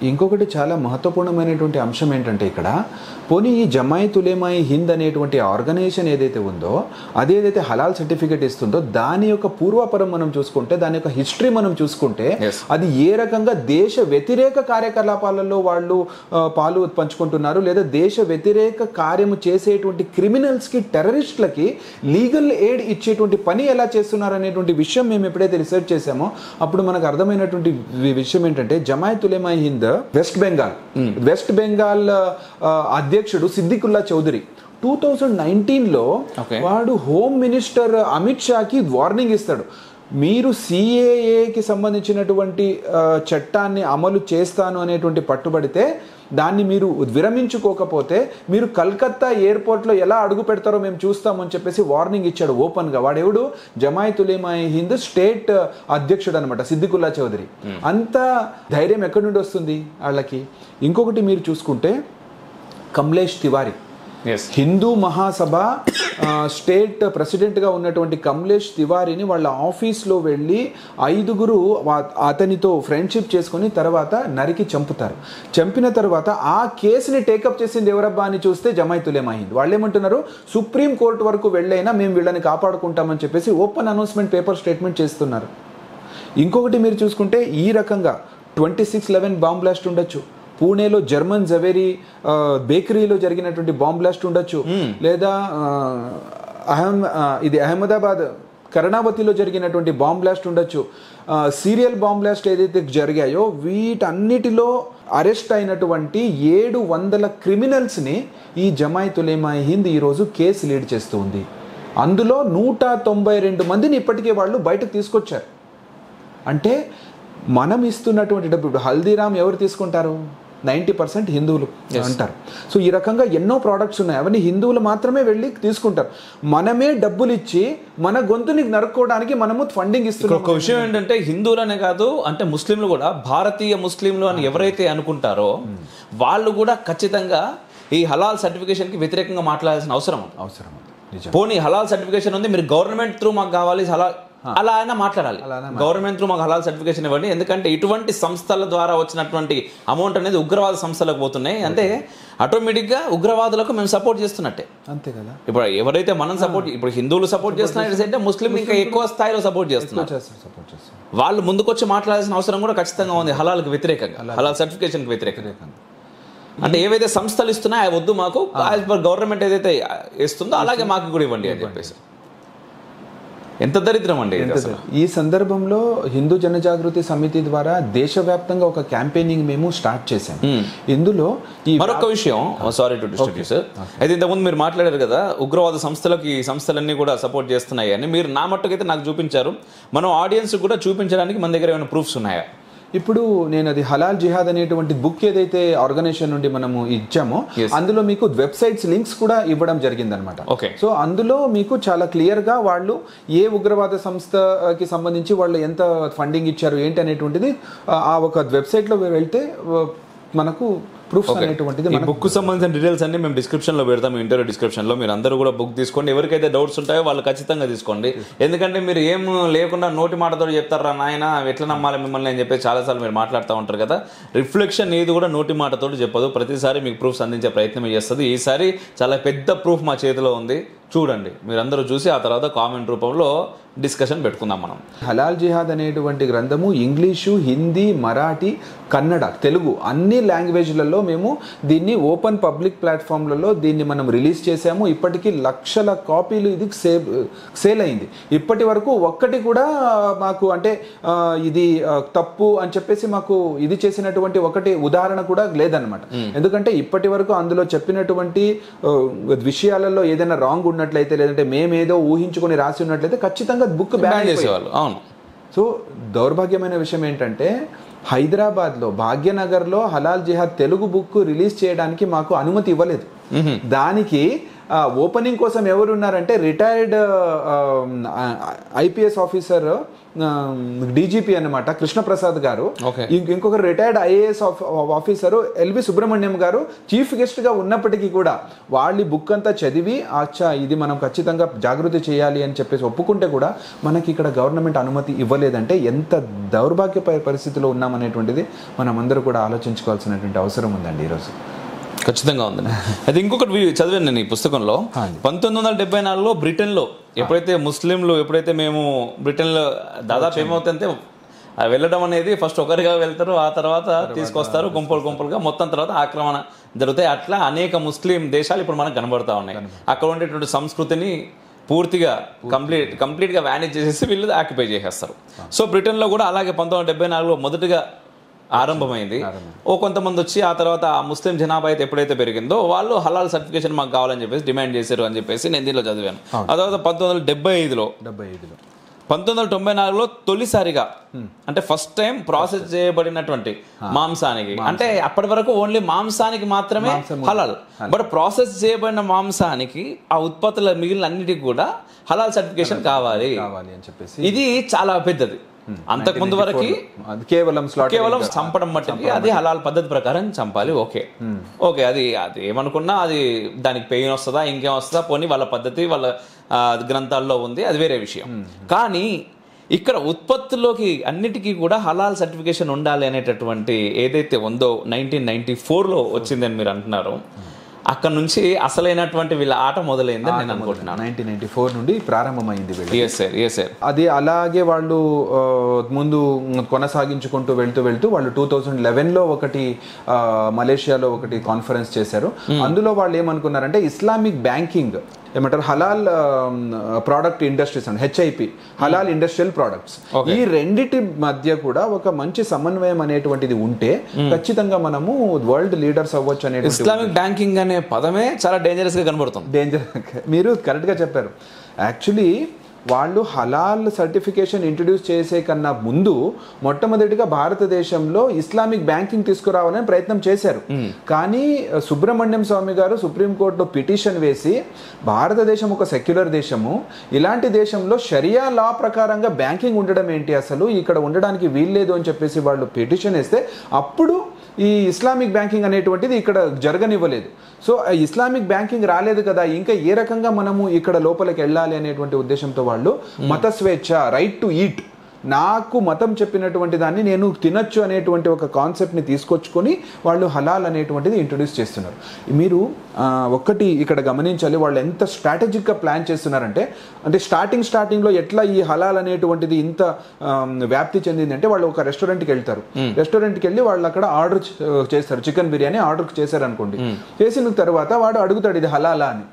ఇంకొకటి చాలా మహత్వపూర్ణమైనటువంటి అంశం ఏంటంటే ఇక్కడ పోనీ ఈ జమాయత్ ఉలేమాయి హింద్ అనేటువంటి ఆర్గనైజేషన్ ఏదైతే ఉందో అదేదైతే హలాల్ సర్టిఫికేట్ ఇస్తుందో దాని యొక్క పూర్వపరం మనం చూసుకుంటే, దాని యొక్క హిస్టరీ మనం చూసుకుంటే అది ఏ రకంగా దేశ వ్యతిరేక కార్యకలాపాలలో వాళ్ళు పాలు పంచుకుంటున్నారు, లేదా దేశ వ్యతిరేక కార్యము చేసేటువంటి క్రిమినల్స్కి, టెర్రరిస్టులకి లీగల్ ఎయిడ్ ఇచ్చేటువంటి పని ఎలా చేస్తున్నారు అనేటువంటి విషయం మేము ఎప్పుడైతే రీసెర్చ్ చేసామో అప్పుడు మనకు అర్థమైనటువంటి విషయం ఏంటంటే జమాయత్ ఉలేమాయి హింద్ వెస్ట్ బెంగాల్ అధ్యక్షుడు సిద్దికుల్లా చౌదరి 2019లో వాడు హోమ్ మినిస్టర్ అమిత్ షాకి వార్నింగ్ ఇస్తాడు. మీరు సిఏఏకి సంబంధించినటువంటి చట్టాన్ని అమలు చేస్తాను అనేటువంటి పట్టుబడితే దాన్ని మీరు విరమించుకోకపోతే మీరు కల్కత్తా ఎయిర్పోర్ట్లో ఎలా అడుగు పెడతారో మేము చూస్తామని చెప్పేసి వార్నింగ్ ఇచ్చాడు ఓపెన్గా. వాడెవడు? జమాయత్ ఉలేమాయి హింద్ స్టేట్ అధ్యక్షుడు అనమాట సిద్దికుల్లా చౌదరి. అంత ధైర్యం ఎక్కడి నుండి వస్తుంది వాళ్ళకి? ఇంకొకటి మీరు చూసుకుంటే కమలేష్ తివారీ, హిందూ మహాసభ స్టేట్ ప్రెసిడెంట్గా ఉన్నటువంటి కమలేష్ తివారీని వాళ్ళ ఆఫీస్లో వెళ్ళి 5గురు అతనితో ఫ్రెండ్షిప్ చేసుకుని తర్వాత నరికి చంపుతారు. చంపిన తర్వాత ఆ కేసుని టేకప్ చేసింది ఎవరబ్బా అని చూస్తే జమాయత్ ఉలేమా హింద్. వాళ్ళు ఏమంటున్నారు? సుప్రీం కోర్టు వరకు వెళ్ళైనా మేము వీళ్ళని కాపాడుకుంటామని చెప్పేసి ఓపెన్ అనౌన్స్మెంట్ పేపర్ స్టేట్మెంట్ చేస్తున్నారు. ఇంకొకటి మీరు చూసుకుంటే ఈ రకంగా 26/11 బాంబ్ బ్లాస్ట్ ఉండొచ్చు, పూణేలో జర్మన్ జవేరీ బేకరీలో జరిగినటువంటి బాంబ్ బ్లాస్ట్ ఉండొచ్చు, లేదా అహ్మదాబాద్ కర్ణావతిలో జరిగినటువంటి బాంబ్ బ్లాస్ట్ ఉండొచ్చు. సీరియల్ బాంబ్ బ్లాస్ట్ ఏదైతే జరిగాయో వీటన్నిటిలో అరెస్ట్ అయినటువంటి 700 క్రిమినల్స్ని ఈ జమాయత్ ఉలేమాయి హింద్ ఈరోజు కేసు లీడ్ చేస్తూ ఉంది. అందులో 192 మందిని ఇప్పటికే వాళ్ళు బయటకు తీసుకొచ్చారు. అంటే మనం ఇస్తున్నటువంటి డబ్బు, ఇప్పుడు హల్దీరామ్ ఎవరు తీసుకుంటారు? 90% హిందువులు అంటారు. సో ఈ రకంగా ఎన్నో ప్రోడక్ట్స్ ఉన్నాయి, అవన్నీ హిందువులు మాత్రమే వెళ్ళి తీసుకుంటారు. మనమే డబ్బులు ఇచ్చి మన గొంతుని నరుక్కోవడానికి మనము ఫండింగ్ ఇస్తున్నాం. ఒక విషయం ఏంటంటే హిందువులనే కాదు, అంటే ముస్లింలు కూడా భారతీయ ముస్లింలు అని ఎవరైతే అనుకుంటారో వాళ్ళు కూడా ఖచ్చితంగా ఈ హలాల్ సర్టిఫికేషన్కి వ్యతిరేకంగా మాట్లాడాల్సిన అవసరం. పోనీ హలాల్ సర్టిఫికేషన్ ఉంది, మీరు గవర్నమెంట్ త్రూ మాకు కావాలి హలాల్, అలా అయినా మాట్లాడాలి. గవర్నమెంట్ త్రూ మాకు హలాల్ సర్టిఫికేషన్ ఇవ్వండి, ఎందుకంటే ఇటువంటి సంస్థల ద్వారా వచ్చినటువంటి అమౌంట్ అనేది ఉగ్రవాద సంస్థలకు పోతున్నాయి, అంటే ఆటోమేటిక్గా ఉగ్రవాదులకు మేము సపోర్ట్ చేస్తున్నట్టే. అంతే కదా. ఇప్పుడు ఎవరైతే మనం సపోర్ట్, ఇప్పుడు హిందువులు సపోర్ట్ చేస్తున్నారు, ముస్లిం ఇంకా ఎక్కువ స్థాయిలో సపోర్ట్ చేస్తున్నారు. వాళ్ళు ముందుకొచ్చి మాట్లాడాల్సిన అవసరం కూడా ఖచ్చితంగా ఉంది హలాల్కి వ్యతిరేకంగా, హలాల్ సర్టిఫికేషన్కి వ్యతిరేకంగా. అంటే ఏవైతే సంస్థలు ఇస్తున్నాయో అవి వద్దు మాకు, యాజ్ పర్ గవర్నమెంట్ ఏదైతే ఇస్తుందో అలాగే మాకు కూడా ఇవ్వండి అని చెప్పేసి. ఎంత దరిద్రం అండి ఈ సందర్భంలో హిందూ జనజాగృతి సమితి ద్వారా దేశవ్యాప్తంగా ఒక క్యాంపెయినింగ్ మేము స్టార్ట్ చేసాం. ఇందులో మరొక విషయం, sorry to disturb you sir, అయితే ఇంతకుముందు మీరు మాట్లాడారు కదా ఉగ్రవాద సంస్థలకు ఈ సంస్థలన్నీ కూడా సపోర్ట్ చేస్తున్నాయి అని. మీరు నా మట్టుకైతే నాకు చూపించారు, మనం ఆడియన్స్ కూడా చూపించడానికి మన దగ్గర ఏమైనా ప్రూఫ్స్ ఉన్నాయా? ఇప్పుడు నేను అది హలాల్ జిహాద్ అనేటువంటి బుక్ ఏదైతే ఆర్గనైజేషన్ నుండి మనము ఇచ్చామో అందులో మీకు వెబ్సైట్స్ లింక్స్ కూడా ఇవ్వడం జరిగిందనమాట. సో అందులో మీకు చాలా క్లియర్ గా వాళ్ళు ఏ ఉగ్రవాద సంస్థకి సంబంధించి వాళ్ళు ఎంత ఫండింగ్ ఇచ్చారు ఏంటి అనేటువంటిది ఆ ఒక వెబ్సైట్ లో వెళ్తే మనకు ప్రూఫ్స్ అనేటువంటిది. ఈ బుక్ సంబంధించిన డీటెయిల్స్ అన్ని మేము డిస్క్రిప్షన్ లో పెడతాం, ఇంటర్వ్యూ డిస్క్రిప్షన్ లో. మీరు అందరూ కూడా బుక్ తీసుకోండి, ఎవరికైతే డౌట్స్ ఉంటాయో వాళ్ళు ఖచ్చితంగా తీసుకోండి. ఎందుకంటే మీరు ఏం లేకుండా నోటి మాటతో చెప్తారా నాయన ఎట్లా నమ్మాలి మిమ్మల్ని అని చెప్పి చాలాసార్లు మీరు మాట్లాడుతూ ఉంటారు కదా. రిఫ్లెక్షన్ ఏది కూడా నోటి మాటతో చెప్పదు, ప్రతిసారి మీకు ప్రూఫ్స్ అందించే ప్రయత్నం చేస్తుంది. ఈసారి చాలా పెద్ద ప్రూఫ్ మా చేతిలో ఉంది, చూడండి. మీరందరూ చూసి ఆ తర్వాత కామెంట్ రూపంలో డిస్కషన్ పెట్టుకుందాం మనం. హలాల్ జిహాద్ అనేటువంటి గ్రంథము ఇంగ్లీషు, హిందీ, మరాఠీ, కన్నడ, తెలుగు అన్ని లాంగ్వేజ్లలో మేము దీన్ని ఓపెన్ పబ్లిక్ ప్లాట్ఫామ్లలో దీన్ని మనం రిలీజ్ చేసాము. ఇప్పటికీ లక్షల కాపీలు ఇది సేల్ అయింది. ఇప్పటి వరకు ఒక్కటి కూడా మాకు అంటే ఇది తప్పు అని చెప్పేసి మాకు ఇది చేసినటువంటి ఒకటి ఉదాహరణ కూడా లేదనమాట. ఎందుకంటే ఇప్పటి వరకు అందులో చెప్పినటువంటి విషయాలలో ఏదైనా రాంగ్ ఉన్నట్లయితే, లేదంటే మేమేదో ఊహించుకొని రాసి ఉన్నట్లయితే ఖచ్చితంగా బుక్ బ్యాన్ చేసేవాళ్ళు. అవును. సో దౌర్భాగ్యమైన విషయం ఏంటంటే హైదరాబాద్లో భాగ్యనగర్లో హలాల్ జిహాద్ తెలుగు బుక్ రిలీజ్ చేయడానికి మాకు అనుమతి ఇవ్వలేదు. దానికి ఓపెనింగ్ కోసం ఎవరు ఉన్నారంటే రిటైర్డ్ ఐపీఎస్ ఆఫీసర్ డీజీపీ అన్నమాట కృష్ణప్రసాద్ గారు, Okay. ఇంకొక retired IAS officer L V Subrahmanyam గారు చీఫ్ గెస్ట్ గా ఉన్నప్పటికీ కూడా వాళ్ళ బుక్ అంతా చదివి అచ్చా ఇది మనం ఖచ్చితంగా జాగృతి చేయాలి అని చెప్పేసి ఒప్పుకుంటే కూడా మనకి ఇక్కడ గవర్నమెంట్ అనుమతి ఇవ్వలేదంటే ఎంత దౌర్భాగ్య పరిస్థితిలో ఉన్నామనేటువంటిది మనం అందరూ కూడా ఆలోచించుకోవాల్సినటువంటి అవసరం ఉందండి ఈరోజు. ఖచ్చితంగా ఉందండి. అది ఇంకొకటి చదివాను నేను ఈ పుస్తకంలో. 1974లో బ్రిటన్లో ఎప్పుడైతే ముస్లింలు మేము బ్రిటన్లో దాదాపు ఏమవుతుందంటే వెళ్ళడం అనేది ఫస్ట్ ఒకరిగా వెళ్తారు, ఆ తర్వాత తీసుకొస్తారు గుంపులుగా, మొత్తం తర్వాత ఆక్రమణ జరుగుతాయి. అట్లా అనేక ముస్లిం దేశాలు ఇప్పుడు మనకు కనబడతా ఉన్నాయి. అక్కడ ఉండేటువంటి సంస్కృతిని పూర్తిగా కంప్లీట్గా వ్యానిష్ చేసేసి వీళ్ళు ఆక్యుపై చేసేస్తారు. సో బ్రిటన్లో కూడా అలాగే 1974లో మొదటిగా ఆరంభమైంది. కొంతమంది వచ్చి ఆ తర్వాత ఆ ముస్లిం జనాభా అయితే ఎప్పుడైతే పెరిగిందో వాళ్ళు హలాల్ సర్టిఫికేషన్ మాకు కావాలని చెప్పేసి డిమాండ్ చేశారు అని చెప్పేసి నేను దీనిలో చదివాను. ఆ తర్వాత 1975లో 1994లో తొలిసారిగా అంటే ఫస్ట్ టైం ప్రాసెస్ చేయబడినటువంటి మాంసానికి, అంటే అప్పటి వరకు ఓన్లీ మాంసానికి మాత్రమే హలాల్, బట్ ప్రాసెస్ చేయబడిన మాంసానికి ఆ ఉత్పత్తుల మిగిలిన అన్నిటికీ కూడా హలాల్ సర్టిఫికేషన్ కావాలి అని చెప్పేసి ఇది చాలా పెద్దది. అంతకుముందు వరకు కేవలం చంపడం మట్టికి అది హలాల్ పద్ధతి ప్రకారం చంపాలి. ఓకే అది ఏమనుకున్నా అది దానికి పెయిన్ వస్తుందా ఇంకేం వస్తుందా పోనీ వాళ్ళ పద్ధతి వాళ్ళ గ్రంథాల్లో ఉంది, అది వేరే విషయం. కానీ ఇక్కడ ఉత్పత్తుల్లోకి అన్నిటికీ కూడా హలాల్ సర్టిఫికేషన్ ఉండాలి అనేటటువంటి ఏదైతే ఉందో 1994లో వచ్చిందని మీరు అంటున్నారు, అక్కడ నుంచి అసలైనటువంటి వీళ్ళ ఆట మొదలైందని నేను అనుకుంటున్నాను. 1994 నుండి ప్రారంభమైంది. అది అలాగే వాళ్ళు ముందు కొనసాగించుకుంటూ వెళ్తూ వాళ్ళు 2011లో ఒకటి మలేషియాలో ఒకటి కాన్ఫరెన్స్ చేశారు. అందులో వాళ్ళు ఏమనుకున్నారంటే ఇస్లామిక్ బ్యాంకింగ్ ఏమంటారు హలాల్ ప్రోడక్ట్ ఇండస్ట్రీస్ అండ్ హెచ్ఐపి హలాల్ ఇండస్ట్రియల్ ప్రొడక్ట్స్, ఈ రెండిటి మధ్య కూడా ఒక మంచి సమన్వయం అనేటువంటిది ఉంటే ఖచ్చితంగా మనము వరల్డ్ లీడర్స్ అవ్వచ్చు అనే. ఇస్లామిక్ బ్యాంకింగ్ అనే పదమే చాలా డేంజరస్ గా కనబడుతుంది. మీరు కరెక్ట్ గా చెప్పారు. యాక్చువల్లీ వాళ్ళు హలాల్ సర్టిఫికేషన్ ఇంట్రడ్యూస్ చేసే కన్నా ముందు మొట్టమొదటిగా భారతదేశంలో ఇస్లామిక్ బ్యాంకింగ్ తీసుకురావాలని ప్రయత్నం చేశారు. కానీ సుబ్రహ్మణ్యం స్వామి గారు సుప్రీంకోర్టులో పిటిషన్ వేసి భారతదేశం ఒక సెక్యులర్ దేశము, ఇలాంటి దేశంలో షరియా లా ప్రకారంగా బ్యాంకింగ్ ఉండడం ఏంటి, అసలు ఇక్కడ ఉండడానికి వీల్లేదు అని చెప్పేసి వాళ్ళు పిటిషన్ వేస్తే అప్పుడు ఈ ఇస్లామిక్ బ్యాంకింగ్ అనేటువంటిది ఇక్కడ జరగనివ్వలేదు. సో ఇస్లామిక్ బ్యాంకింగ్ రాలేదు కదా, ఇంకా ఏ రకంగా మనము ఇక్కడ లోపలికి వెళ్ళాలి అనేటువంటి ఉద్దేశంతో వాళ్ళు మత స్వేచ్ఛ, రైట్ టు ఈట్, నాకు మతం చెప్పినటువంటి దాన్ని నేను తినొచ్చు అనేటువంటి ఒక కాన్సెప్ట్ని తీసుకొచ్చుకొని వాళ్ళు హలాల్ అనేటువంటిది ఇంట్రొడ్యూస్ చేస్తున్నారు. మీరు ఒక్కటి ఇక్కడ గమనించాలి, వాళ్ళు ఎంత స్ట్రాటజిక్గా ప్లాన్ చేస్తున్నారంటే, అంటే స్టార్టింగ్లో ఎట్లా ఈ హలాల్ అనేటువంటిది ఇంత వ్యాప్తి చెందింది అంటే, వాళ్ళు ఒక రెస్టారెంట్కి వెళ్తారు, రెస్టారెంట్కి వెళ్ళి వాళ్ళు అక్కడ ఆర్డర్ చేస్తారు, చికెన్ బిర్యానీ ఆర్డర్ చేశారు అనుకోండి, చేసిన తర్వాత వాడు అడుగుతాడు ఇది హలాలా అని.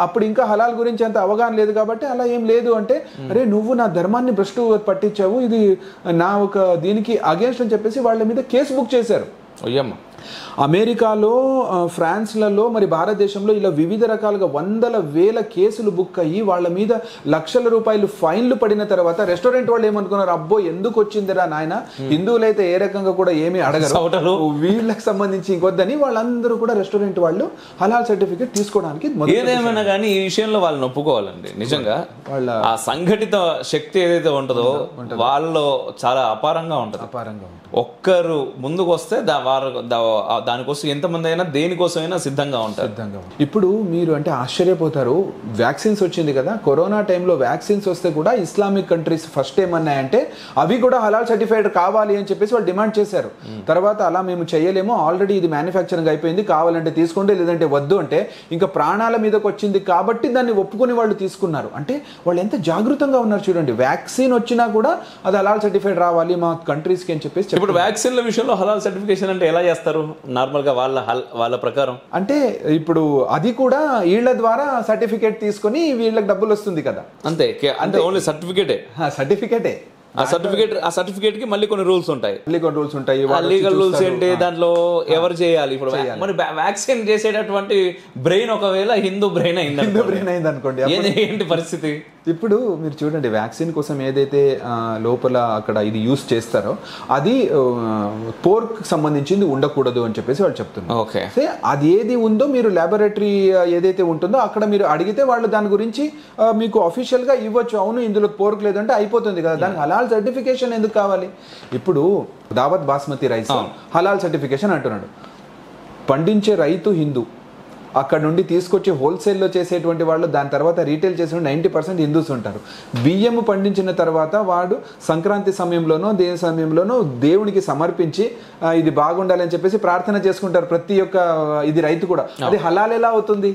అప్పుడు ఇంకా హలాల్ గురించి అంత అవగాహన లేదు కాబట్టి అలా ఏం లేదు అంటే, అరే నువ్వు నా ధర్మాన్ని భ్రష్టు పట్టించావు, ఇది నా ఒక దీనికి అగేన్స్ట్ అని చెప్పేసి వాళ్ళ మీద కేసు బుక్ చేశారు. అమెరికాలో, ఫ్రాన్స్లలో, మరి భారతదేశంలో ఇలా వివిధ రకాలుగా వందల వేల కేసులు బుక్ అయ్యి వాళ్ళ మీద లక్షల రూపాయలు ఫైన్లు పడిన తర్వాత రెస్టారెంట్ వాళ్ళు ఏమనుకున్నారు, అబ్బో ఎందుకు వచ్చిందిరా నాయన, హిందువులైతే ఏ రకంగా కూడా ఏమీ అడగరు, వీళ్ళకి సంబంధించి ఇంకొద్దని వాళ్ళందరూ కూడా రెస్టారెంట్ వాళ్ళు హలాల్ సర్టిఫికేట్ తీసుకోవడానికి. ఏదేమైనా కానీ ఈ విషయంలో వాళ్ళని ఒప్పుకోవాలండి. నిజంగా వాళ్ళ ఆ సంఘటిత శక్తి ఏదైతే ఉంటుందో వాళ్ళలో చాలా అపారంగా ఉంటుంది. ఒక్కరు ముందుకు వస్తే దానికోసం ఎంతమంది అయినా దేనికోసమైనా సిద్ధంగా ఉంటారు. ఇప్పుడు మీరు అంటే ఆశ్చర్యపోతారు, వ్యాక్సిన్స్ వచ్చింది కదా, కరోనా టైంలో వ్యాక్సిన్స్ వస్తే కూడా ఇస్లామిక్ కంట్రీస్ ఫస్ట్ ఏమన్నాయంటే అవి కూడా హలాల్ సర్టిఫైడ్ కావాలి అని చెప్పేసి వాళ్ళు డిమాండ్ చేశారు. తర్వాత అలా మేము చేయలేము, ఆల్రెడీ ఇది మ్యానుఫ్యాక్చరింగ్ అయిపోయింది, కావాలంటే తీసుకోండి లేదంటే వద్దు అంటే ఇంకా ప్రాణాల మీదకి వచ్చింది కాబట్టి దాన్ని ఒప్పుకొని వాళ్ళు తీసుకున్నారు. అంటే వాళ్ళు ఎంత జాగృతంగా ఉన్నారు చూడండి, వ్యాక్సిన్ వచ్చినా కూడా అది హలాల్ సర్టిఫైడ్ రావాలి మా కంట్రీస్కి అని చెప్పేసి. ఇప్పుడు వ్యాక్సిన్ల విషయంలో హలాల్ సర్టిఫికేషన్ అంటే ఎలా చేస్తారు నార్మల్ గా వాళ్ళ ప్రకారం? అంటే ఇప్పుడు అది కూడా వీళ్ళ ద్వారా సర్టిఫికేట్ తీసుకొని వీళ్ళకి డబ్బులు వస్తుంది కదా, అంతే. అంటే ఓన్లీ సర్టిఫికేటే ఆ సర్టిఫికేట్ కి మళ్ళీ కొన్ని రూల్స్ ఉంటాయి. లీగల్ రూల్స్ ఏంటి, దాంట్లో ఎవరు చేయాలి. ఇప్పుడు మరి వ్యాక్సిన్ చేసేటటువంటి బ్రెయిన్ ఒకవేళ హిందూ బ్రెయిన్ అయింది అనుకోండి, ఏంటి పరిస్థితి? ఇప్పుడు మీరు చూడండి, వ్యాక్సిన్ కోసం ఏదైతే లోపల అక్కడ ఇది యూస్ చేస్తారో అది పోర్క్ సంబంధించింది ఉండకూడదు అని చెప్పేసి వాళ్ళు చెప్తున్నారు. ఓకే, అది ఏది ఉందో మీరు ల్యాబొరేటరీ ఏదైతే ఉంటుందో అక్కడ మీరు అడిగితే వాళ్ళు దాని గురించి మీకు అఫీషియల్ గా ఇవ్వచ్చు. అవును ఇందులో పోర్క్ లేదంటే అయిపోతుంది కదా, దానికి హలాల్ సర్టిఫికేషన్ ఎందుకు కావాలి? ఇప్పుడు దావత్ బాస్మతి రైస్ హలాల్ సర్టిఫికేషన్ అంటున్నాడు. పండించే రైతు హిందూ, అక్కడ నుండి తీసుకొచ్చి హోల్సేల్లో చేసేటువంటి వాళ్ళు, దాని తర్వాత రీటైల్ చేసే 90% హిందూస్ ఉంటారు. బియ్యం పండించిన తర్వాత వాడు సంక్రాంతి సమయంలోనో దేని సమయంలోనో దేవునికి సమర్పించి ఇది బాగుండాలని చెప్పేసి ప్రార్థన చేసుకుంటారు ప్రతి ఒక్క ఇది రైతు కూడా. అది హలాల్ ఎలా అవుతుంది?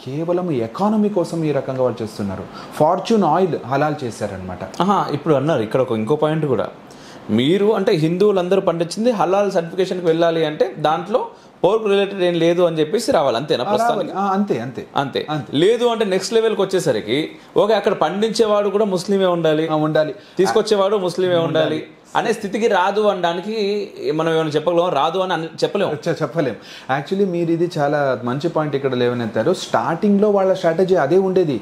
కేవలం ఎకానమీ కోసం ఈ రకంగా వాళ్ళు చేస్తున్నారు. ఫార్చ్యూన్ ఆయిల్ హలాల్ చేశారనమాట. ఇప్పుడు అన్నారు ఇక్కడ ఇంకో పాయింట్ కూడా, మీరు అంటే హిందువులందరూ పండించింది హలాల్ సర్టిఫికేషన్కి వెళ్ళాలి అంటే దాంట్లో పోర్క్ రిలేటెడ్ ఏం లేదు అని చెప్పేసి రావాలి, అంతేనా? ప్రస్తుతానికి అంతే అంతే అంతే. లేదు అంటే నెక్స్ట్ లెవెల్కి వచ్చేసరికి ఓకే, అక్కడ పండించేవాడు కూడా ముస్లిమే ఉండాలి, తీసుకొచ్చేవాడు ముస్లిమే ఉండాలి అనే స్థితికి రాదు అనడానికి మనం ఏమైనా చెప్పగలం? రాదు అని చెప్పలేం. యాక్చువల్లీ మీరు ఇది చాలా మంచి పాయింట్ ఇక్కడ లేవనెత్తారు. స్టార్టింగ్ లో వాళ్ళ స్ట్రాటజీ అదే ఉండేది,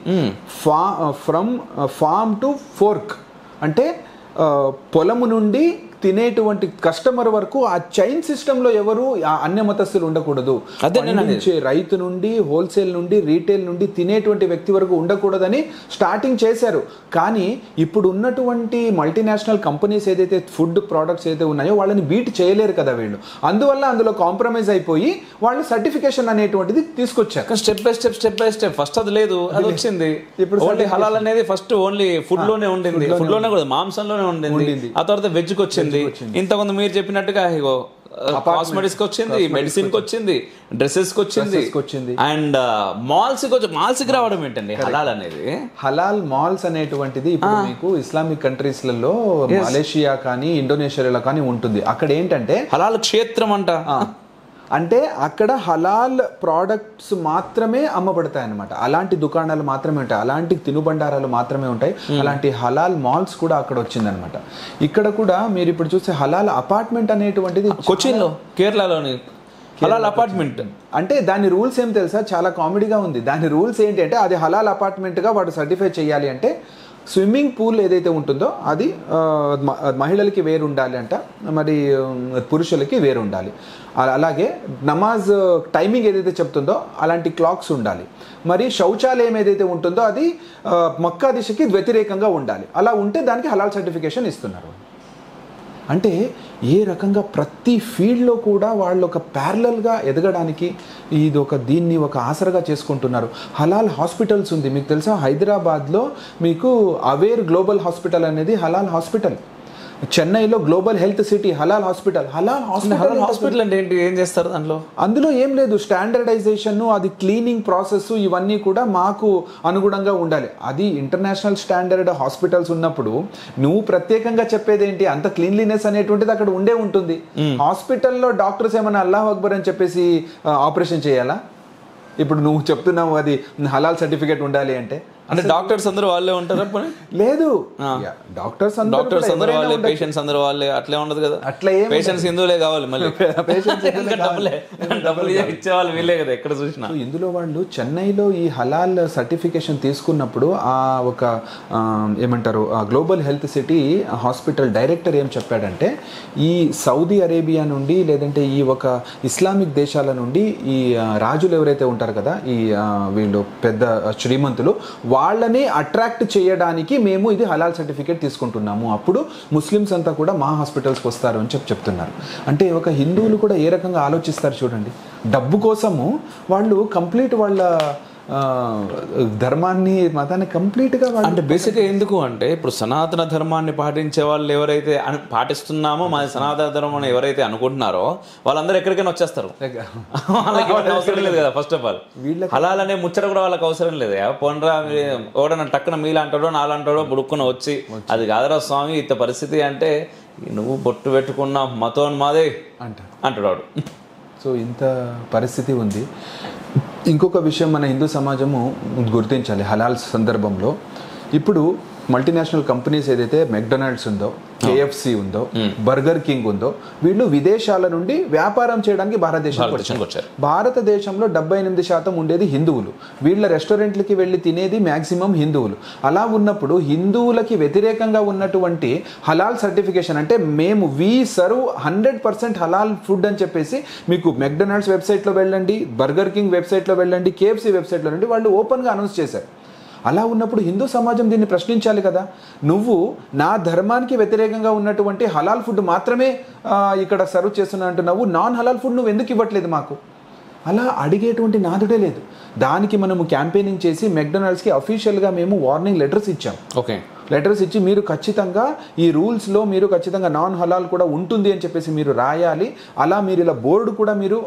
ఫ్రమ్ ఫార్మ్ టు ఫోర్క్, అంటే పొలము నుండి తినేటువంటి కస్టమర్ వరకు ఆ చైన్ సిస్టమ్ లో ఎవరు అన్య మతస్థులు ఉండకూడదు. రైతు నుండి హోల్సేల్ నుండి రీటైల్ నుండి తినేటువంటి వ్యక్తి వరకు ఉండకూడదని స్టార్టింగ్ చేశారు. కానీ ఇప్పుడు ఉన్నటువంటి మల్టీనేషనల్ కంపెనీస్ ఏదైతే ఫుడ్ ప్రోడక్ట్స్ ఏదైతే ఉన్నాయో వాళ్ళని బీట్ చేయలేరు కదా వీళ్ళు. అందువల్ల అందులో కాంప్రమైజ్ అయిపోయి వాళ్ళు సర్టిఫికేషన్ అనేటువంటిది తీసుకొచ్చారు. స్టెప్ బై స్టెప్ ఫస్ట్ అది లేదు, అది వచ్చింది. ఇప్పుడు ఓన్లీ హలాల్ అనేది ఫస్ట్ ఓన్లీ ఫుడ్ లోనే ఉండింది, ఫుడ్ లోనే కూడా మాంసంలోనే ఉండింది. ఆ తర్వాత వెజ్ కి వచ్చింది. ఇంతకుముందు మీరు చెప్పినట్టుగా కాస్మెటిక్స్ కి వచ్చింది, మెడిసిన్ కి వచ్చింది, డ్రెస్సెస్ కి వచ్చింది, అండ్ మాల్స్ కి రావడం ఏంటండి హలాల్ అనేది? హలాల్ మాల్స్ అనేటువంటిది ఇప్పుడు మీకు ఇస్లామిక్ కంట్రీస్ లలో మలేషియా కానీ ఇండోనేషియాలో కానీ ఉంటుంది. అక్కడ ఏంటంటే హలాల్ క్షేత్రం అంట, అంటే అక్కడ హలాల్ ప్రోడక్ట్స్ మాత్రమే అమ్మబడతాయి అన్నమాట. అలాంటి దుకాణాలు మాత్రమే ఉంటాయి, అలాంటి తినుబండారాలు మాత్రమే ఉంటాయి. అలాంటి హలాల్ మాల్స్ కూడా అక్కడ వచ్చిందనమాట. ఇక్కడ కూడా మీరు ఇప్పుడు చూస్తే హలాల్ అపార్ట్మెంట్ అనేటువంటిది కొచ్చిన్లో, కేరళలోని హలాల్ అపార్ట్మెంట్. అంటే దాని రూల్స్ ఏం తెలుసా? చాలా కామెడీగా ఉంది. దాని రూల్స్ ఏంటి అంటే అది హలాల్ అపార్ట్మెంట్ గా వాడు సర్టిఫై చేయాలి అంటే స్విమ్మింగ్ పూల్ ఏదైతే ఉంటుందో అది మహిళలకి వేరు ఉండాలి అంట, మరి పురుషులకి వేరు ఉండాలి. అలాగే నమాజ్ టైమింగ్ ఏదైతే చెప్తుందో అలాంటి క్లాక్స్ ఉండాలి. మరి శౌచాలయం ఏదైతే ఉంటుందో అది మక్కా దిశకి వ్యతిరేకంగా ఉండాలి. అలా ఉంటే దానికి హలాల్ సర్టిఫికేషన్ ఇస్తున్నారు. అంటే ఏ రకంగా ప్రతి ఫీల్డ్లో కూడా వాళ్ళు ఒక ప్యారలల్గా ఎదగడానికి దీన్ని ఒక ఆసరగా చేసుకుంటున్నారు. హలాల్ హాస్పిటల్స్ ఉంది, మీకు తెలుసా? హైదరాబాద్లో మీకు అవేర్ గ్లోబల్ హాస్పిటల్ అనేది హలాల్ హాస్పిటల్. చెన్నైలో గ్లోబల్ హెల్త్ సిటీ హలాల్ హాస్పిటల్. హాస్పిటల్ అంటే ఏంటి, ఏం చేస్తారు దాంట్లో? అందులో ఏం లేదు, స్టాండర్డైజేషన్, అది క్లీనింగ్ ప్రాసెస్, ఇవన్నీ కూడా మాకు అనుగుణంగా ఉండాలి. అది ఇంటర్నేషనల్ స్టాండర్డ్ హాస్పిటల్స్ ఉన్నప్పుడు నువ్వు ప్రత్యేకంగా చెప్పేది ఏంటి? అంత క్లీన్లీనెస్ అనేటువంటిది అక్కడ ఉంటుంది. హాస్పిటల్లో డాక్టర్స్ ఏమైనా అల్లాహ్ అక్బర్ అని చెప్పేసి ఆపరేషన్ చేయాలా? ఇప్పుడు నువ్వు చెప్తున్నావు అది హలాల్ సర్టిఫికేట్ ఉండాలి అంటే డాక్టర్స్ అందరూ వాళ్ళే ఉంటారు? లేదు, డాక్టర్స్ అందరూ వాళ్ళే, పేషెంట్స్ అందరూ వాళ్ళే, అట్లే ఉండదు కదా. అట్లా పేషెంట్స్ హిందువులే కావాలి, మళ్ళీ డబ్బులు ఇచ్చేవాళ్ళు వీళ్ళే కదా ఎక్కడ చూసినా. ఇందులో వాళ్ళు చెన్నైలో ఈ హలాల్ సర్టిఫికేషన్ తీసుకున్నప్పుడు ఆ ఒక ఏమంటారు global health city hospital director ఏం చెప్పాడంటే, ఈ సౌదీ అరేబియా నుండి లేదంటే ఈ ఒక ఇస్లామిక్ దేశాల నుండి ఈ రాజులు ఎవరైతే ఉంటారు కదా, ఈ వీళ్ళు పెద్ద శ్రీమంతులు, వాళ్ళని అట్రాక్ట్ చేయడానికి మేము ఇది హలాల్ సర్టిఫికేట్ తీసుకుంటున్నాము. అప్పుడు ముస్లిమ్స్ అంతా కూడా మా హాస్పిటల్స్కి వస్తారు అని చెప్తున్నారు. అంటే ఒక హిందువులు కూడా ఏ రకంగా ఆలోచిస్తారు చూడండి. డబ్బు కోసము వాళ్ళు కంప్లీట్ వాళ్ళ ధర్మాన్ని, మతాన్ని కంప్లీట్గా అంటే బేసిక్గా ఎందుకు అంటే ఇప్పుడు సనాతన ధర్మాన్ని పాటించే వాళ్ళు ఎవరైతే పాటిస్తున్నామో మా సనాతన ధర్మం ఎవరైతే అనుకుంటున్నారో వాళ్ళందరూ ఎక్కడికైనా వచ్చేస్తారు. వాళ్ళకి అవసరం లేదు కదా. ఫస్ట్ ఆఫ్ ఆల్ హలాల్ అనే ముచ్చట కూడా వాళ్ళకి అవసరం లేదు. పోనరా ఎవడన్నా టక్కున మీలాంటాడో నాలంటాడో బుడుక్కున వచ్చి అది కాదరా స్వామి ఇంత పరిస్థితి అంటే నువ్వు బొట్టు పెట్టుకున్న మతోన్మాదే అంటాడు. సో ఇంత పరిస్థితి ఉంది. ఇంకొక విషయం మన హిందూ సమాజము గుర్తించాలి హలాల్ సందర్భంలో. ఇప్పుడు మల్టీనేషనల్ కంపెనీస్ ఏదైతే మెక్డొనాల్డ్స్ ఉందో, KFC ఉందో, బర్గర్ కింగ్ ఉందో, వీళ్ళు విదేశాల నుండి వ్యాపారం చేయడానికి భారతదేశానికి వచ్చారు. భారతదేశంలో 78% ఉండేది హిందువులు. వీళ్ళ రెస్టారెంట్లకి వెళ్ళి తినేది మ్యాక్సిమం హిందువులు. అలా ఉన్నప్పుడు హిందువులకి వ్యతిరేకంగా ఉన్నటువంటి హలాల్ సర్టిఫికేషన్ అంటే మేము సర్వ్ 100% హలాల్ ఫుడ్ అని చెప్పేసి మీకు మెక్డొనాల్డ్స్ వెబ్సైట్లో వెళ్ళండి, బర్గర్ కింగ్ వెబ్సైట్లో వెళ్ళండి, KFC వెబ్సైట్లో వెళ్ళండి, వాళ్ళు ఓపెన్గా అనౌన్స్ చేశారు. అలా ఉన్నప్పుడు హిందూ సమాజం దీన్ని ప్రశ్నించాలి కదా. నువ్వు నా ధర్మానికి వ్యతిరేకంగా ఉన్నటువంటి హలాల్ ఫుడ్ మాత్రమే ఇక్కడ సర్వ్ చేస్తున్నా అంటున్నావు, నాన్ హలాల్ ఫుడ్ నువ్వు ఎందుకు ఇవ్వట్లేదు మాకు? అలా అడిగేటువంటి నాదుడే లేదు. దానికి మనము క్యాంపెయినింగ్ చేసి మెక్డొనాల్డ్స్కి అఫీషియల్గా మేము వార్నింగ్ లెటర్స్ ఇచ్చాం. లెటర్స్ ఇచ్చి మీరు ఖచ్చితంగా ఈ రూల్స్లో మీరు ఖచ్చితంగా నాన్ హలాల్ కూడా ఉంటుంది అని చెప్పేసి మీరు రాయాలి, అలా మీరు ఇలా బోర్డు కూడా మీరు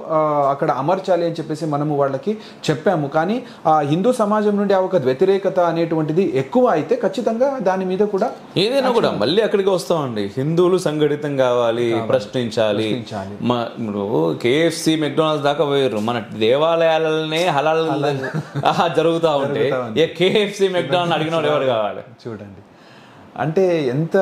అక్కడ అమర్చాలి అని చెప్పేసి మనము వాళ్ళకి చెప్పాము. కానీ హిందూ సమాజం నుండి ఆ ఒక వ్యతిరేకత అనేటువంటిది ఎక్కువ అయితే ఖచ్చితంగా దాని మీద కూడా ఏదైనా కూడా మళ్ళీ అక్కడికి వస్తామండి. హిందువులు సంఘటితం కావాలి, ప్రశ్నించాలి. KFC మెక్డొనాల్డ్స్ దాకా వేరు, మన దేవాలయాలనే హలాల్ జరుగుతూ ఉంటే KFC మెక్డొనాల్డ్ అడిగిన ఎవరు కావాలి? చూడండి అంటే ఎంత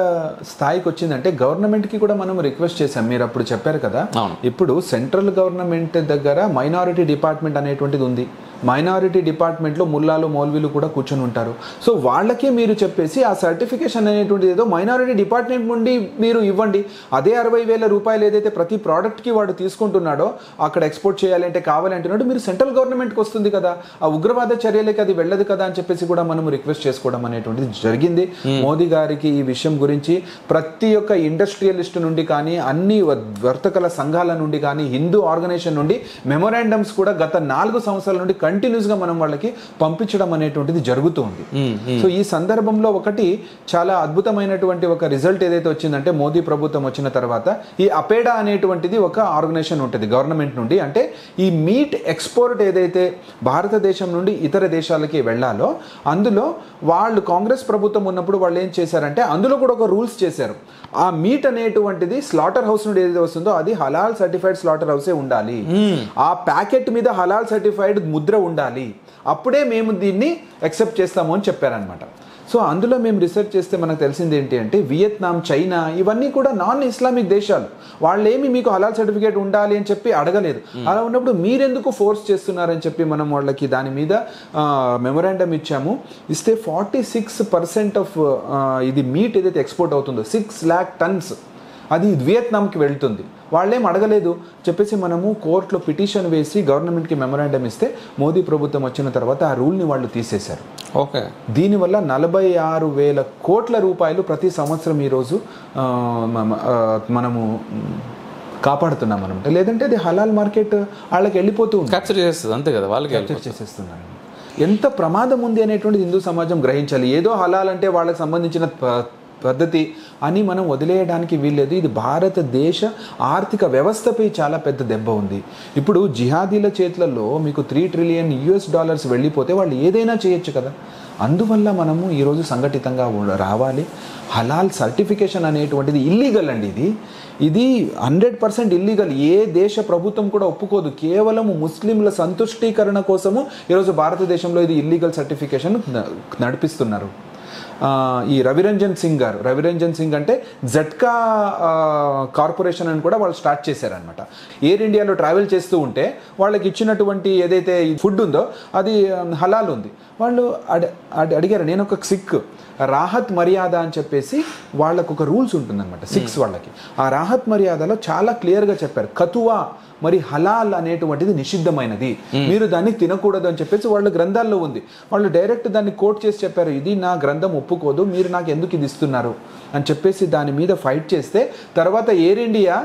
స్థాయికి వచ్చిందంటే గవర్నమెంట్కి కూడా మనం రిక్వెస్ట్ చేశాం. మీరు అప్పుడు చెప్పారు కదా, ఇప్పుడు సెంట్రల్ గవర్నమెంట్ దగ్గర మైనారిటీ డిపార్ట్మెంట్ అనేటువంటిది ఉంది. మైనారిటీ డిపార్ట్మెంట్లో ముల్లాలు మౌల్వీలు కూడా కూర్చొని ఉంటారు. సో వాళ్ళకే మీరు చెప్పేసి ఆ సర్టిఫికేషన్ అనేటువంటిది ఏదో మైనారిటీ డిపార్ట్మెంట్ నుండి మీరు ఇవ్వండి. అదే 60,000 రూపాయలు ఏదైతే ప్రతి ప్రోడక్ట్కి వాడు తీసుకుంటున్నాడో అక్కడ ఎక్స్పోర్ట్ చేయాలి అంటే కావాలి అంటున్నాడు, మీరు సెంట్రల్ గవర్నమెంట్కి వస్తుంది కదా, ఆ ఉగ్రవాద చర్యలకి అది వెళ్ళదు కదా అని చెప్పేసి కూడా మనం రిక్వెస్ట్ చేసుకోవడం అనేటువంటిది జరిగింది. మోదీ గారికి ఈ విషయం గురించి ప్రతి ఒక్క ఇండస్ట్రియలిస్ట్ నుండి కానీ, అన్ని వర్తకుల సంఘాల నుండి కానీ, హిందూ ఆర్గనైజేషన్ నుండి మెమోరాండమ్స్ కూడా గత 4 సంవత్సరాల నుండి కంటిన్యూస్ గా మనం వాళ్ళకి పంపించడం అనేటువంటిది జరుగుతుంది. సో ఈ సందర్భంలో ఒకటి చాలా అద్భుతమైనటువంటి ఒక రిజల్ట్ ఏదైతే వచ్చిందంటే మోదీ ప్రభుత్వం వచ్చిన తర్వాత ఈ అపేడా అనేటువంటిది ఒక ఆర్గనైజేషన్ ఉంటుంది గవర్నమెంట్ నుండి. అంటే ఈ మీట్ ఎక్స్పోర్ట్ ఏదైతే భారతదేశం నుండి ఇతర దేశాలకి వెళ్ళాలో అందులో వాళ్ళు కాంగ్రెస్ ప్రభుత్వం ఉన్నప్పుడు వాళ్ళు ఏం చేశారంటే అందులో కూడా ఒక రూల్స్ చేశారు. ఆ మీట్ అనేటువంటిది స్లాటర్ హౌస్ నుండి ఏదైతే వస్తుందో అది హలాల్ సర్టిఫైడ్ స్లాటర్ హౌసే ఉండాలి. ఆ ప్యాకెట్ మీద హలాల్ సర్టిఫైడ్ ముద్ర ఉండాలి, అప్పుడే మేము దీన్ని యాక్సెప్ట్ చేస్తాము అని చెప్పారనమాట. సో అందులో మేము రీసెర్చ్ చేస్తే మనకు తెలిసింది ఏంటి అంటే వియత్నాం, చైనా ఇవన్నీ కూడా నాన్ ఇస్లామిక్ దేశాలు. వాళ్ళేమి మీకు హలాల్ సర్టిఫికేట్ ఉండాలి అని చెప్పి అడగలేదు. అలా ఉన్నప్పుడు మీరెందుకు ఫోర్స్ చేస్తున్నారని చెప్పి మనం వాళ్ళకి దాని మీద మెమొరాండం ఇచ్చాము. ఇస్తే 46% ఆఫ్ ఇది మీట్ ఏదైతే ఎక్స్పోర్ట్ అవుతుందో 6 lakh tons అది వియత్నాంకి వెళ్తుంది. వాళ్ళేం అడగలేదు చెప్పేసి మనము కోర్టులో పిటిషన్ వేసి గవర్నమెంట్కి మెమొరాండం ఇస్తే మోదీ ప్రభుత్వం వచ్చిన తర్వాత ఆ రూల్ని వాళ్ళు తీసేశారు. దీనివల్ల 46,000 కోట్ల రూపాయలు ప్రతి సంవత్సరం ఈరోజు మనము కాపాడుతున్నాం అనమాట. లేదంటే అది హలాల్ మార్కెట్ వాళ్ళకి వెళ్ళిపోతూ క్యాప్చర్ చేస్తుంది, అంతే కదా, వాళ్ళకి క్యాప్చర్ చేసేస్తున్నారు. ఎంత ప్రమాదం ఉంది అనేటువంటిది హిందూ సమాజం గ్రహించాలి. ఏదో హలాల్ అంటే వాళ్ళకి సంబంధించిన పద్ధతి అని మనం వదిలేయడానికి వీల్లేదు. ఇది భారతదేశ ఆర్థిక వ్యవస్థపై చాలా పెద్ద దెబ్బ ఉంది. ఇప్పుడు జిహాదీల చేతులలో మీకు $3 trillion వెళ్ళిపోతే వాళ్ళు ఏదైనా చేయొచ్చు కదా. అందువల్ల మనము ఈరోజు సంఘటితంగా రావాలి. హలాల్ సర్టిఫికేషన్ అనేటువంటిది ఇల్లీగల్ అండి. ఇది 100% ఇల్లీగల్. ఏ దేశ ప్రభుత్వం కూడా ఒప్పుకోదు. కేవలం ముస్లింల సంతుష్టీకరణ కోసము ఈరోజు భారతదేశంలో ఇది ఇల్లీగల్ సర్టిఫికేషన్ నడిపిస్తున్నారు. ఈ రవిరంజన్ సింగ్ అంటే జట్కా కార్పొరేషన్ అని కూడా వాళ్ళు స్టార్ట్ చేశారనమాట. ఎయిర్ ఇండియాలో ట్రావెల్ చేస్తూ ఉంటే వాళ్ళకి ఇచ్చినటువంటి ఏదైతే ఫుడ్ ఉందో అది హలాల్ ఉంది. వాళ్ళు అడిగారు, నేను ఒక సిక్ రాహత్ మర్యాద అని చెప్పేసి వాళ్ళకు ఒక రూల్స్ ఉంటుందన్నమాట సిక్స్ వాళ్ళకి. ఆ రాహత్ మర్యాదలో చాలా క్లియర్గా చెప్పారు కతువా మరి హలాల్ అనేటువంటిది నిషిద్ధమైనది, మీరు దాన్ని తినకూడదు అని చెప్పేసి వాళ్ళ గ్రంథాల్లో ఉంది. వాళ్ళు డైరెక్ట్ దాన్ని కోట్ చేసి చెప్పారు, ఇది నా గ్రంథం ఒప్పుకోదు, మీరు నాకు ఎందుకు ఇది ఇస్తున్నారు అని చెప్పేసి దాని మీద ఫైట్ చేస్తే తర్వాత ఎయిర్ ఇండియా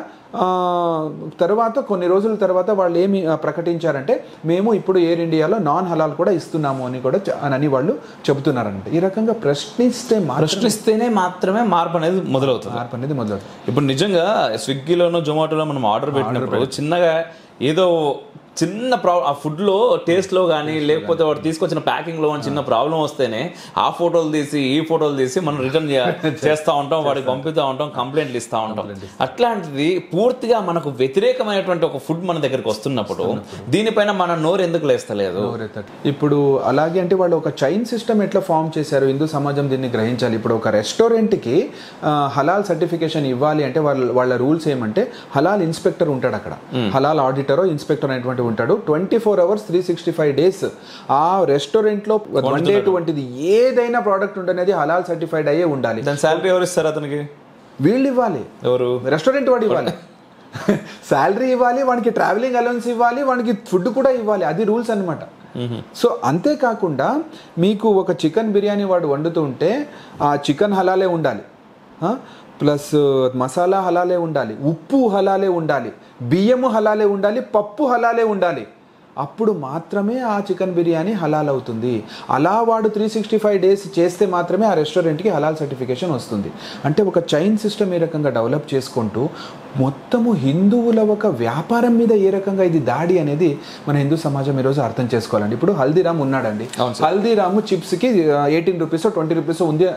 తర్వాత కొన్ని రోజుల తర్వాత వాళ్ళు ఏమి ప్రకటించారంటే మేము ఇప్పుడు ఎయిర్ ఇండియాలో నాన్ హలాల్ కూడా ఇస్తున్నాము అని వాళ్ళు చెబుతున్నారంట. ఈ రకంగా ప్రశ్నిస్తేనే మాత్రమే మార్పు అనేది మొదలవుతుంది. ఇప్పుడు నిజంగా స్విగ్గీలోనో జొమాటోలో మనం ఆర్డర్ పెట్టినప్పుడు చిన్నగా ఏదో చిన్న ఆ ఫుడ్లో టేస్ట్లో కానీ లేకపోతే వాడు తీసుకొచ్చిన ప్యాకింగ్లో చిన్న ప్రాబ్లం వస్తేనే ఆ ఫోటోలు తీసి ఈ ఫోటోలు తీసి మనం రిటర్న్ చేస్తూ ఉంటాం, వాడికి పంపిస్తూ ఉంటాం, కంప్లైంట్లు ఇస్తూ ఉంటాం. అట్లాంటిది పూర్తిగా మనకు వ్యతిరేకమైనటువంటి ఒక ఫుడ్ మన దగ్గరికి వస్తున్నప్పుడు దీనిపైన మన నోరు ఎందుకు లేస్తలేదు? ఇప్పుడు అలాగే అంటే వాళ్ళు ఒక చైన్ సిస్టమ్ ఎట్లా ఫామ్ చేశారు, హిందూ సమాజం దీన్ని గ్రహించాలి. ఇప్పుడు ఒక రెస్టారెంట్కి హలాల్ సర్టిఫికేషన్ ఇవ్వాలి అంటే వాళ్ళ రూల్స్ ఏమంటే హలాల్ ఇన్స్పెక్టర్ ఉంటాడు అక్కడ, హలాల్ ఆడిటరో ఇన్స్పెక్టర్ అనేటువంటి ఉంటాడు. 24 hours 365 days ఆ రెస్టారెంట్ లో వండేటువంటిది ఏదైనా ప్రోడక్ట్ ఉంటుంది హలాల్ సర్టిఫైడ్ అయ్యే ఉండాలి. దాని శాలరీ ఎవరు ఇస్తారు అతనికి? వీళ్ళు ఇవ్వాలి. ఎవరు? రెస్టారెంట్ వాడు ఇవ్వాలి. శాలరీ ఇవ్వాలి, వానికి ట్రావెలింగ్ అలవెన్స్ ఇవ్వాలి, వానికి ఫుడ్ కూడా ఇవ్వాలి. అది రూల్స్ అన్నమాట. సో అంతేకాకుండా మీకు ఒక చికెన్ బిర్యానీ వాడు వండుతూ ఉంటే ఆ చికెన్ హలాలే ఉండాలి, ప్లస్ మసాలా హలాలే ఉండాలి, ఉప్పు హలాలే ఉండాలి, బియ్యము హలాలే ఉండాలి, పప్పు హలాలే ఉండాలి. అప్పుడు మాత్రమే ఆ చికెన్ బిర్యానీ హలాల్ అవుతుంది. అలా వాడు 365 days చేస్తే మాత్రమే ఆ రెస్టారెంట్కి హలాల్ సర్టిఫికేషన్ వస్తుంది. అంటే ఒక చైన్ సిస్టమ్ ఏ రకంగా డెవలప్ చేసుకుంటూ మొత్తము హిందువుల ఒక వ్యాపారం మీద ఏ రకంగా ఇది దాడి అనేది మన హిందూ సమాజం ఈరోజు అర్థం చేసుకోవాలండి. ఇప్పుడు హల్దీరామ్ ఉన్నాడండి, హల్దీరామ్ చిప్స్కి 18 rupees 20 rupees ఉంది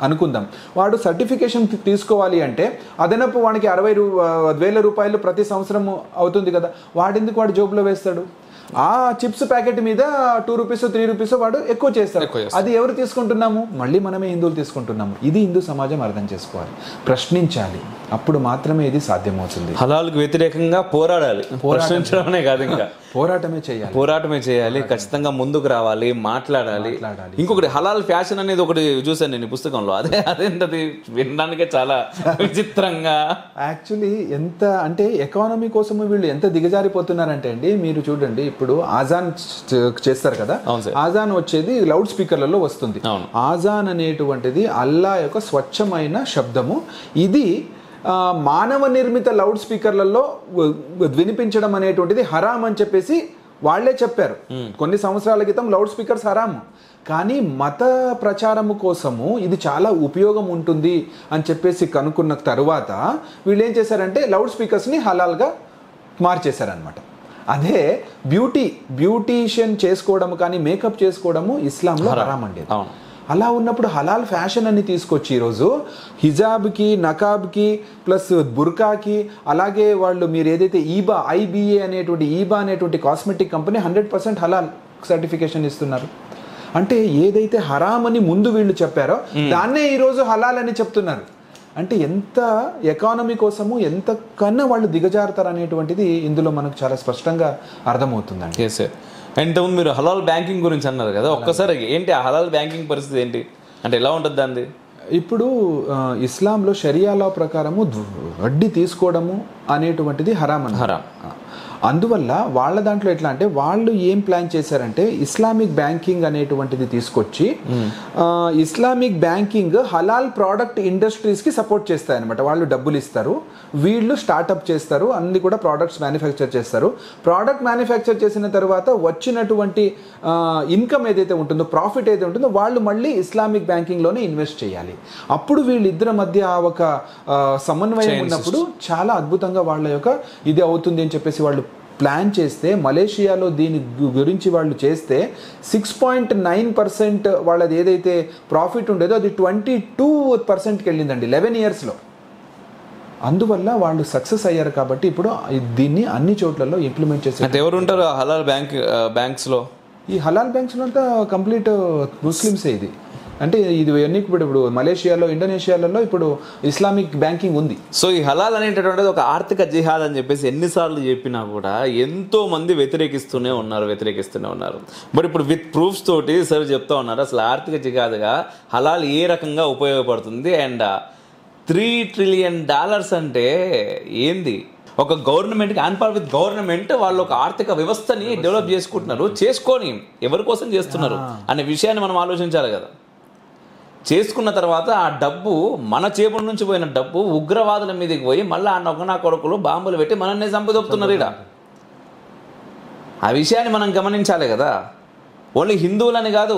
అనుకుందాం. వాడు సర్టిఫికేషన్ తీసుకోవాలి అంటే అదనపు వాడికి 60,000 రూపాయలు ప్రతి సంవత్సరం అవుతుంది కదా. వాడెందుకు వాడు జోబులో వేస్తాడు? ఆ చిప్స్ ప్యాకెట్ మీద 2 rupees 3 rupees వాడు ఎక్కువ చేస్తాడు. అది ఎవరు తీసుకుంటున్నాము? మళ్ళీ మనమే హిందువులు తీసుకుంటున్నాము. ఇది హిందూ సమాజం అర్థం చేసుకోవాలి, ప్రశ్నించాలి. అప్పుడు మాత్రమే ఇది సాధ్యమవుతుంది. హలాల్కు వ్యతిరేకంగా పోరాడాలి, ప్రశ్నించడమే కాదు, ఇంకా పోరాటమే చేయాలి. ఖచ్చితంగా ముందుకు రావాలి, మాట్లాడాలి. ఇంకొకటి హలాల్ ఫ్యాషన్ అనేది ఒకటి చూసాను నేను పుస్తకంలో. అదేంటది వినడానికే చాలా విచిత్రంగా. యాక్చువల్లీ ఎంత అంటే ఎకానమీ కోసం వీళ్ళు ఎంత దిగజారిపోతున్నారంటే అండి, మీరు చూడండి, ఇప్పుడు ఆజాన్ చేస్తారు కదా, ఆజాన్ వచ్చేది లౌడ్ స్పీకర్లలో వస్తుంది. ఆజాన్ అనేటువంటిది అల్లా యొక్క స్వచ్ఛమైన శబ్దము. ఇది మానవ నిర్మిత లౌడ్ స్పీకర్లలో వినిపించడం అనేటువంటిది హరాం అని చెప్పేసి వాళ్లే చెప్పారు. కొన్ని సంవత్సరాల క్రితం లౌడ్ స్పీకర్స్ హరాము, కానీ మత ప్రచారము కోసము ఇది చాలా ఉపయోగం ఉంటుంది అని చెప్పేసి కనుక్కున్న తర్వాత వీళ్ళు ఏం చేశారంటే లౌడ్ స్పీకర్స్ని హలాల్గా మార్చేశారనమాట. అదే బ్యూటీషియన్ చేసుకోవడము కానీ మేకప్ చేసుకోవడము ఇస్లాంలో హరాం అండి. అలా ఉన్నప్పుడు హలాల్ ఫ్యాషన్ అని తీసుకొచ్చి ఈరోజు హిజాబ్కి, నకాబ్కి, ప్లస్ బుర్కాకి, అలాగే వాళ్ళు మీరు ఏదైతే ఐబిఏ అనేటువంటి కాస్మెటిక్ కంపెనీ 100% హలాల్ సర్టిఫికేషన్ ఇస్తున్నారు. అంటే ఏదైతే హరామ్ అని ముందు వీళ్ళు చెప్పారో దాన్నే ఈరోజు హలాల్ అని చెప్తున్నారు. అంటే ఎంత ఎకానమీ కోసము ఎంత కన్నా వాళ్ళు దిగజారుతారు అనేటువంటిది ఇందులో మనకు చాలా స్పష్టంగా అర్థమవుతుందండి. అండ్ మీరు హలాల్ బ్యాంకింగ్ గురించి అన్నారు కదా, ఒక్కసారి ఏంటి ఆ హలాల్ బ్యాంకింగ్ పరిస్థితి ఏంటి అంటే ఎలా ఉంటుంది దాన్ని? ఇప్పుడు ఇస్లాంలో షరియా లా ప్రకారము వడ్డీ తీసుకోవడము అనేటువంటిది హరాం. అందువల్ల వాళ్ళ దాంట్లో ఎట్లా అంటే వాళ్ళు ఏం ప్లాన్ చేశారంటే ఇస్లామిక్ బ్యాంకింగ్ అనేటువంటిది తీసుకొచ్చి ఇస్లామిక్ బ్యాంకింగ్ హలాల్ ప్రోడక్ట్ ఇండస్ట్రీస్కి సపోర్ట్ చేస్తాయి అనమాట. వాళ్ళు డబ్బులు ఇస్తారు, వీళ్ళు స్టార్ట్అప్ చేస్తారు, అన్ని కూడా ప్రోడక్ట్స్ మ్యానుఫ్యాక్చర్ చేస్తారు. ప్రోడక్ట్ మ్యానుఫ్యాక్చర్ చేసిన తర్వాత వచ్చినటువంటి ఇన్కమ్ ఏదైతే ఉంటుందో, ప్రాఫిట్ ఏదైతే ఉంటుందో వాళ్ళు మళ్ళీ ఇస్లామిక్ బ్యాంకింగ్లోనే ఇన్వెస్ట్ చేయాలి. అప్పుడు వీళ్ళిద్దరి మధ్య ఒక సమన్వయం ఉన్నప్పుడు చాలా అద్భుతంగా వాళ్ళ యొక్క ఇది అవుతుంది అని చెప్పేసి వాళ్ళు ప్లాన్ చేస్తే, మలేషియాలో దీని గురించి వాళ్ళు చేస్తే 6.9% వాళ్ళది ఏదైతే ప్రాఫిట్ ఉండేదో అది 22%కి వెళ్ళిందండి 11 yearsలో. అందువల్ల వాళ్ళు సక్సెస్ అయ్యారు. కాబట్టి ఇప్పుడు దీన్ని అన్ని చోట్లలో ఇంప్లిమెంట్ చేస్తారు. ఎవరు ఉంటారు హలాల్ బ్యాంక్స్లో? ఈ హలాల్ బ్యాంక్స్లో అంతా కంప్లీట్ ముస్లిమ్సే. ఇది అంటే ఇది అన్ని ఇప్పుడు మలేషియాలో, ఇండోనేషియాలలో ఇప్పుడు ఇస్లామిక్ బ్యాంకింగ్ ఉంది. సో ఈ హలాల్ అనేటటువంటిది ఒక ఆర్థిక జిహాద్ అని చెప్పేసి ఎన్నిసార్లు చెప్పినా కూడా ఎంతో మంది వ్యతిరేకిస్తూనే ఉన్నారు. బట్ ఇప్పుడు విత్ ప్రూఫ్స్ తోటి సార్ చెప్తా ఉన్నారు అసలు ఆర్థిక జిహాద్గా హలాల్ ఏ రకంగా ఉపయోగపడుతుంది. అండ్ $3 trillion అంటే ఏంది? ఒక గవర్నమెంట్కి ఆన్పార్ విత్ గవర్నమెంట్ వాళ్ళు ఒక ఆర్థిక వ్యవస్థని డెవలప్ చేసుకొని ఎవరి కోసం చేస్తున్నారు అనే విషయాన్ని మనం ఆలోచించాలి కదా. చేసుకున్న తర్వాత ఆ డబ్బు మన చేపల నుంచి పోయిన డబ్బు ఉగ్రవాదుల మీదకి పోయి మళ్ళీ ఆ నొగ్గనా కొడుకులు బాంబులు పెట్టి మనల్ని చంపుదొప్పుతున్నారు. ఇక్కడ ఆ విషయాన్ని మనం గమనించాలి కదా. ఓన్లీ హిందువులని కాదు,